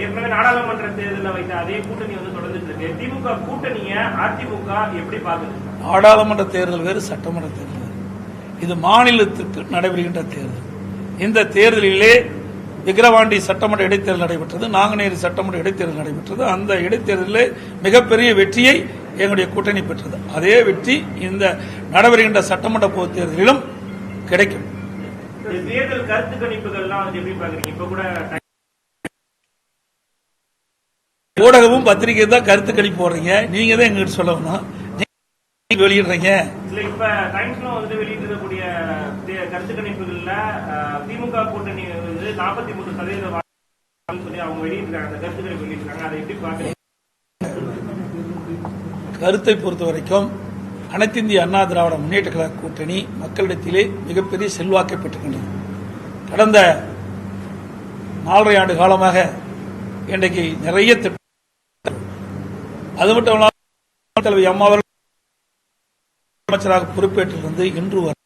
Speaker 9: ஏற்கனவே நாடாளுமன்ற தேர்தலில் வைத்த அதே கூட்டணி வந்து தொடர்ந்துட்டு இருக்கு. திமுக கூட்டணியை அதிமுக எப்படி பாக்குது?
Speaker 8: நாடாளுமன்ற தேர்தல் வேறு, சட்டமன்ற தேர்தல் வேறு. இது மாநிலத்திற்கு நடைபெறுகின்ற தேர்தல். இந்த தேர்தலிலே விக்கிரவாண்டி சட்டமன்ற இடைத்தேர்தல் நடைபெற்றது, நாங்குநேரி சட்டமன்ற இடைத்தேர்தல் நடைபெற்றது. அந்த இடைத்தேர்தலில் மிகப்பெரிய வெற்றியை எங்களுடைய கூட்டணி பெற்றது. அதே வெற்றி இந்த நடைபெறுகின்ற சட்டமன்ற பொதுத் தேர்தலிலும் கிடைக்கும்.
Speaker 9: தேர்தல் கருத்து கணிப்புகள்லாம் எப்படி பாக்குறீங்க? இப்ப கூட
Speaker 8: ஊடகமும் பத்திரிகை தான் கருத்து கணிப்பு போடுறீங்க. நீங்க தான் எங்கிட்ட சொல்லணும், வெளியிடுறீங்க.
Speaker 9: இப்ப டைம்ஸ்லாம் வந்து வெளியிட்டிருக்கக்கூடிய கருத்து கணிப்புகள்ல திமுக கூட்டணி வந்து 43% சொல்லி அவங்க வெளியிட்டிருக்காங்க. அந்த கருத்து கணிப்பு வெளியிட்டிருக்காங்க. அதை எப்படி பாக்குறீங்க?
Speaker 8: கருத்தை பொறுத்த வரைக்கும் அனைத்து இந்திய அண்ணா திராவிட முன்னேற்ற கழக கூட்டணி மக்களிடத்திலே மிகப்பெரிய செல்வாக்கை பெற்றுக்கொண்டது. கடந்த 4.5 ஆண்டு காலமாக இன்றைக்கு நிறைய அது மட்டும் தலைவி அம்மா அமைச்சராக பொறுப்பேற்றிலிருந்து இன்று வரை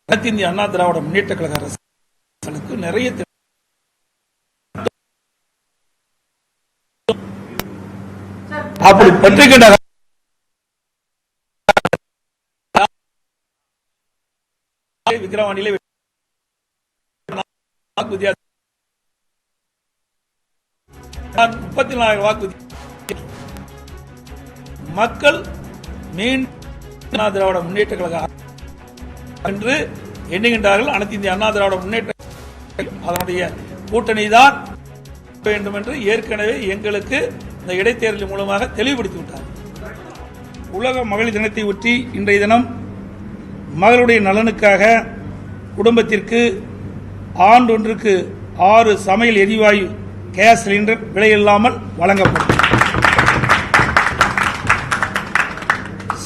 Speaker 8: அனைத்து இந்திய அண்ணா திராவிட முன்னேற்ற கழக அரசுக்கு நிறைய அப்படி பெற்றுக்கின்ற விக்கிரவாண்டியிலே 34 வாக்கு மக்கள் மீண்டும் திராவிட முன்னேற்ற கழக என்று எண்ணுகின்றார்கள். அனைத்து இந்திய அண்ணா திராவிட முன்னேற்ற அதனுடைய கூட்டணி தான் வேண்டும் என்று ஏற்கனவே எங்களுக்கு இந்த இடைத்தேர்தல் மூலமாக தெளிவுபடுத்திவிட்டார். உலக மகளிர் தினத்தை ஒட்டி இன்றைய தினம் மகளுடைய நலனுக்காக குடும்பத்திற்கு ஆண்டொன்றுக்கு 6 சமையல் எரிவாயு கேஸ் சிலிண்டர் விலையில்லாமல் வழங்கப்படும்.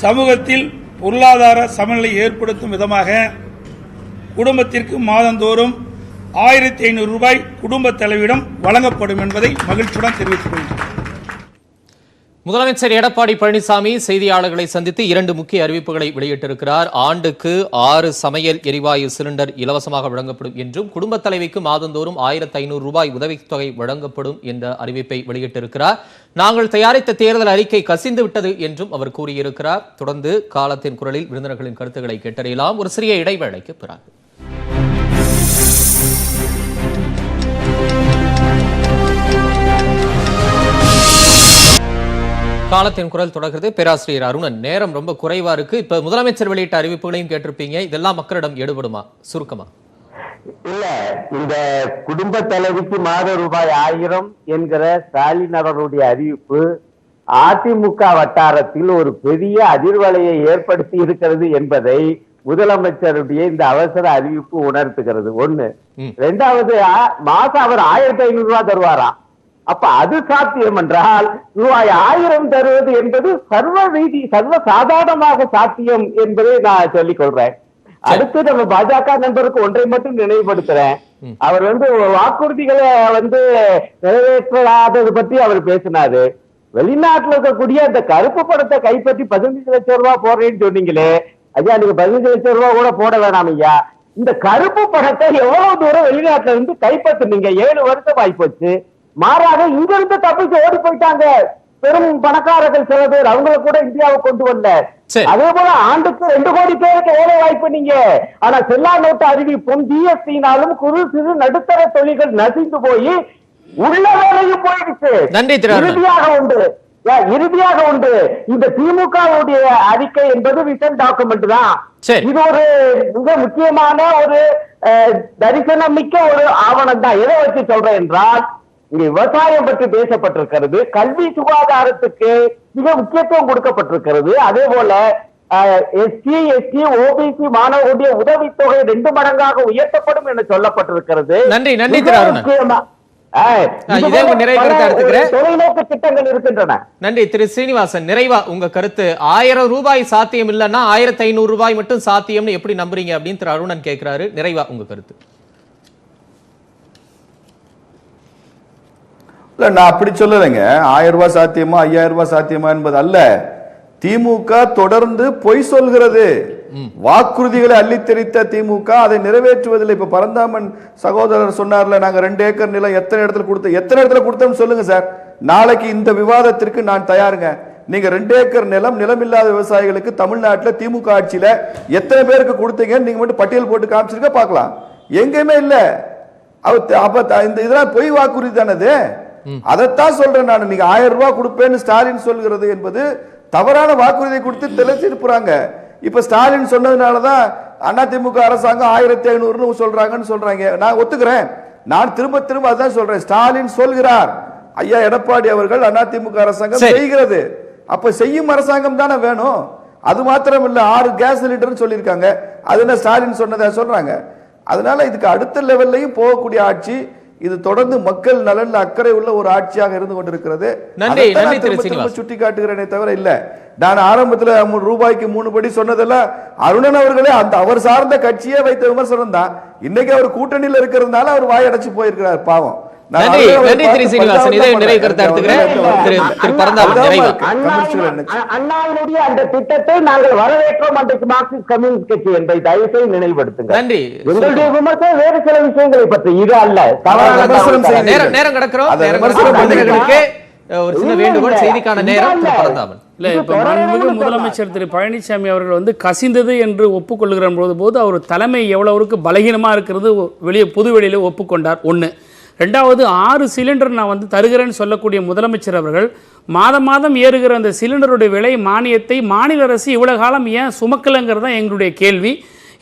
Speaker 8: சமூகத்தில் பொருளாதார சமநிலை ஏற்படுத்தும் விதமாக குடும்பத்திற்கு மாதந்தோறும் 1500 ரூபாய் குடும்ப தலைவிடம் வழங்கப்படும் என்பதை மகிழ்ச்சியுடன் தெரிவித்துக் கொள்கிறேன்.
Speaker 1: முதலமைச்சர் எடப்பாடி பழனிசாமி செய்தியாளர்களை சந்தித்து 2 முக்கிய அறிவிப்புகளை வெளியிட்டிருக்கிறார். ஆண்டுக்கு 6 சமையல் எரிவாயு சிலிண்டர் இலவசமாக வழங்கப்படும் என்றும் குடும்ப தலைவிக்கு மாதந்தோறும் 1500 ரூபாய் உதவித்தொகை வழங்கப்படும் என்ற அறிவிப்பை வெளியிட்டிருக்கிறார். நாங்கள் தயாரித்த தேர்தல் அறிக்கை கசிந்து விட்டது என்றும் அவர் கூறியிருக்கிறார். தொடர்ந்து காலத்தின் குரலில் விருந்தினர்களின் கருத்துக்களை கேட்டறியலாம். ஒரு சிறிய இடைவேளைக்கு பிறகு காலத்தின் குரல் தொடர்கிறது. பேராசிரியர் அருணன், நேரம் ரொம்ப குறைவா இருக்கு. இப்ப முதலமைச்சர் வெளியிட்ட அறிவிப்புகளையும் கேட்டிருப்பீங்க. இதெல்லாம் மக்களிடம் எடுபடுமா? சுருக்கமா.
Speaker 2: இல்ல, இந்த குடும்ப தலைவிக்கு மாத ரூபாய் 1000 என்கிற ஸ்டாலின் அவர்களுடைய அறிவிப்பு அதிமுக வட்டாரத்தில் ஒரு பெரிய அதிர்வலையை ஏற்படுத்தி இருக்கிறது என்பதை முதலமைச்சருடைய இந்த அவசர அறிவிப்பு உணர்த்துகிறது. 1. 2வது, மாசம் அவர் 1500 ரூபாய் தருவாராம். அப்ப அது சாத்தியம் என்றால் ரூபாய் 1000 தருவது என்பது சர்வ சாதாரணமாக சாத்தியம் என்பதை நான் சொல்லிக் கொள்றேன். அடுத்து நம்ம பாஜக நண்பருக்கு ஒன்றை மட்டும் நினைவுபடுத்துறேன். அவர் வாக்குறுதிகளை நிறைவேற்றாதது பற்றி அவர் பேசினாரு. வெளிநாட்டுல இருக்கக்கூடிய அந்த கருப்பு பணத்தை கைப்பற்றி 15 லட்சம் ரூபாய் போடுறேன்னு சொன்னீங்களே ஐயா, நீங்க 15 லட்சம் ரூபாய் கூட போட வேணாம் ஐயா. இந்த கருப்பு பணத்தை எவ்வளவு தூரம் வெளிநாட்டுல இருந்து கைப்பற்றுனீங்க? 7 வருஷம் ஆயிப்போச்சு. மாறாக இங்க இருந்து தப்பிச்சு ஓடி போயிட்டாங்க பெரும் பணக்காரர்கள் சில பேர், அவங்களை கூட இந்தியாவை கொண்டு வரல. அதே போல ஆண்டுக்கு 2 கோடி பேருக்கு வேலை வாய்ப்பு நீங்க. ஆனா செல்லா நோட்டு அறிவிப்பும் ஜிஎஸ்டினாலும் குறு சிறு நடுத்தர தொழில்கள் நசிந்து போய் உள்ள வேலையும் போயிடுச்சு. இறுதியாக உண்டு இந்த திமுகவுடைய அறிக்கை என்பது விஷன் டாக்குமெண்ட் தான். இது ஒரு மிக முக்கியமான ஒரு தரிசனம் மிக்க ஒரு ஆவணம் தான். எதை வச்சு சொல்றேன் என்றால், இங்க விவசாயம் பற்றி பேசப்பட்டிருக்கிறது, கல்வி சுகாதாரத்துக்கு மிக முக்கியத்துவம் கொடுக்கப்பட்டிருக்கிறது. அதே போல எஸ்டி ஓபிசி மாணவர்களுடைய உதவித்தொகை 2 மடங்காக உயர்த்தப்படும் என சொல்லப்பட்டிருக்கிறது. தொலைநோக்கு திட்டங்கள் இருக்கின்றன.
Speaker 1: நன்றி திரு ஸ்ரீனிவாசன். நிறைவா உங்க கருத்து, 1000 ரூபாய் சாத்தியம் இல்லைன்னா 1500 ரூபாய் மட்டும் சாத்தியம்னு எப்படி நம்புறீங்க அப்படின்னு திரு அருணன் கேட்கிறாரு. நிறைவா உங்க கருத்து.
Speaker 3: இல்ல, நான் அப்படி சொல்லலைங்க. 1000 ரூபாய் சாத்தியமா 5000 ரூபாய் சாத்தியமா என்பது அல்ல. திமுக தொடர்ந்து பொய் சொல்கிறது. வாக்குறுதிகளை அள்ளித்தெரித்த திமுக அதை நிறைவேற்றுவதில்லை. இப்ப பரந்தாமன் சகோதரர் சொன்னார்ல, நாங்க 2 ஏக்கர் நிலம் எத்தனை இடத்துல கொடுத்தோம்னு சொல்லுங்க சார். நாளைக்கு இந்த விவாதத்திற்கு நான் தயாருங்க. நீங்க 2 ஏக்கர் நிலம் நிலமில்லாத விவசாயிகளுக்கு தமிழ்நாட்டில் திமுக ஆட்சியில எத்தனை பேருக்கு கொடுத்தீங்கன்னு நீங்க மட்டும் பட்டியல் போட்டு காமிச்சிருக்க பார்க்கலாம். எங்கேயுமே இல்ல. இதெல்லாம் பொய் வாக்குறுதி தானது. அதைத்தான் சொல்றேன் நான். நீங்க 1000 ரூபாய் கொடுப்பேன்னு ஸ்டாலின் சொல்கிறது என்பது தவறான வாக்குறுதியை கொடுத்து தெளிச்சிருப்பாங்க. இப்ப ஸ்டாலின் சொன்னதுனாலதான் அதிமுக அரசாங்கம் 1500 சொல்றாங்கன்னு சொல்றாங்க. நான் ஒத்துக்கிறேன். நான் திரும்ப அதான் சொல்றேன். ஸ்டாலின் சொல்கிறார், ஐயா எடப்பாடி அவர்கள் அதிமுக அரசாங்கம் செய்கிறது. அப்ப செய்யும் அரசாங்கம் தானே வேணும். அது மாத்திரம் இல்ல, 6 கேஸ் சிலிண்டர் சொல்லியிருக்காங்க. அது என்ன ஸ்டாலின் சொன்னதா சொல்றாங்க. அதனால இதுக்கு அடுத்த லெவல்லையும் போகக்கூடிய ஆட்சி. இது தொடர்ந்து மக்கள் நலன்ல அக்கறை உள்ள ஒரு ஆட்சியாக இருந்து கொண்டிருக்கிறது. சுட்டி காட்டுகிறேனே தவிர இல்ல. நான் ஆரம்பத்தில் ரூபாய்க்கு 3 படி சொன்னதெல்லாம் அருணன் அவர்களே அவர் சார்ந்த கட்சியே வைத்த விமர்சனம் தான். இன்னைக்கு அவர் கூட்டணியில் இருக்கிறதுனால அவர் வாயடைச்சு போயிருக்கிறார் பாவம்.
Speaker 2: அண்ணாவினுடைய அந்த திட்டத்தை நாங்கள் வரவேற்றோம் அன்றைக்கு மார்க்சிஸ்ட் கம்யூனிஸ்ட் கட்சி என்பதை தயவு செய்து நினைவுபடுத்துங்க. நன்றி. எங்களுடைய விமர்சனம் வேறு சில விஷயங்களை பற்றி, இது அல்ல.
Speaker 1: நேரம் கிடக்கிறோம். ஒரு சின்ன வேண்டுகோள், செய்திக்கான நேரம்.
Speaker 4: இல்ல, இப்ப மாண்புமிகு முதலமைச்சர் திரு பழனிசாமி அவர்கள் கசிந்தது என்று ஒப்புக்கொள்ளுகிற போது அவர் தலைமை எவ்வளவுக்கு பலகீனமா இருக்கிறது வெளியே பொது வெளியில ஒப்புக்கொண்டார். 1. 2வது, 6 சிலிண்டர் நான் தருகிறேன்னு சொல்லக்கூடிய முதலமைச்சர் அவர்கள் மாதம் ஏறுகிற அந்த சிலிண்டருடைய விலை மானியத்தை மாநில அரசு இவ்வளவு காலம் ஏன் சுமக்கலைங்கிறது தான் எங்களுடைய கேள்வி.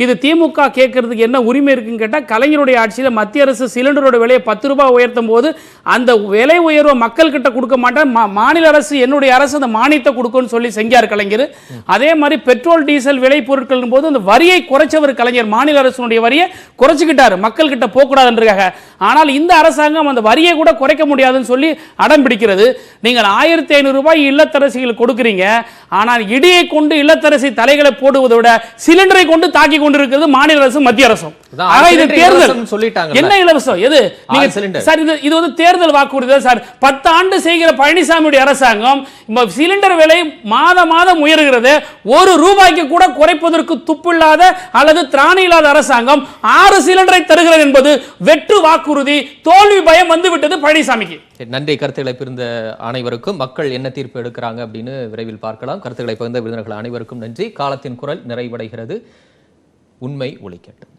Speaker 4: இது திமுக கேட்கறதுக்கு என்ன உரிமை இருக்குன்னு கேட்டால், கலைஞருடைய ஆட்சியில் மத்திய அரசு சிலிண்டரோட விலையை 10 ரூபாய் உயர்த்தும் போது அந்த விலை உயர்வை மக்கள் கிட்ட கொடுக்க மாட்டேன், மாநில அரசு என்னுடைய அரசு அந்த மானியத்தை கொடுக்கும்னு சொல்லி செஞ்சார் கலைஞர். அதே மாதிரி பெட்ரோல் டீசல் விலை பொருட்கள் போது அந்த வரியை குறைச்சவர் கலைஞர். மாநில அரசுடைய வரியை குறைச்சிக்கிட்டார் மக்கள் கிட்ட போகக்கூடாதுன்றதுக்காக. ஆனால் இந்த அரசாங்கம் அந்த வரியை கூட குறைக்க முடியாதுன்னு சொல்லி அடம் பிடிக்கிறது. நீங்கள் 1500 ரூபாய் இல்லத்தரசிகள் கொடுக்குறீங்க, ஆனால் இடியை கொண்டு இல்லத்தரசி தலைகளை போடுவதை விட சிலிண்டரை கொண்டு தாக்கி கொண்டிருக்கிறது மாநில அரசும் மத்திய அரசும். இது தேர்தல் என்ன இலவசம்? எது சார்? இது தேர்தல் வாக்குறுதி சார். 10 ஆண்டு செய்கிற பழனிசாமியுடைய அரசாங்கம் சிலிண்டர் விலை மாதம் உயர்கிறது. 1 ரூபாய்க்கு கூட குறைப்பதற்கு துப்பில்லாத அல்லது திராணி இல்லாத அரசாங்கம் 6 சிலிண்டரை தருகிறது என்பது வெற்று வாக்குறுதி. தோல்வி பயம் வந்துவிட்டது பழனிசாமிக்கு.
Speaker 1: நன்றி. கருத்துக்களை பிரிந்த அனைவருக்கும். மக்கள் என்ன தீர்ப்பு எடுக்கிறாங்க அப்படின்னு விரைவில் பார்க்கலாம். கருத்துக்களை பகிர்ந்த விருந்தினர்கள் அனைவருக்கும் நன்றி. காலத்தின் குரல் நிறைவடைகிறது. உண்மை ஒலிக்கட்டும்.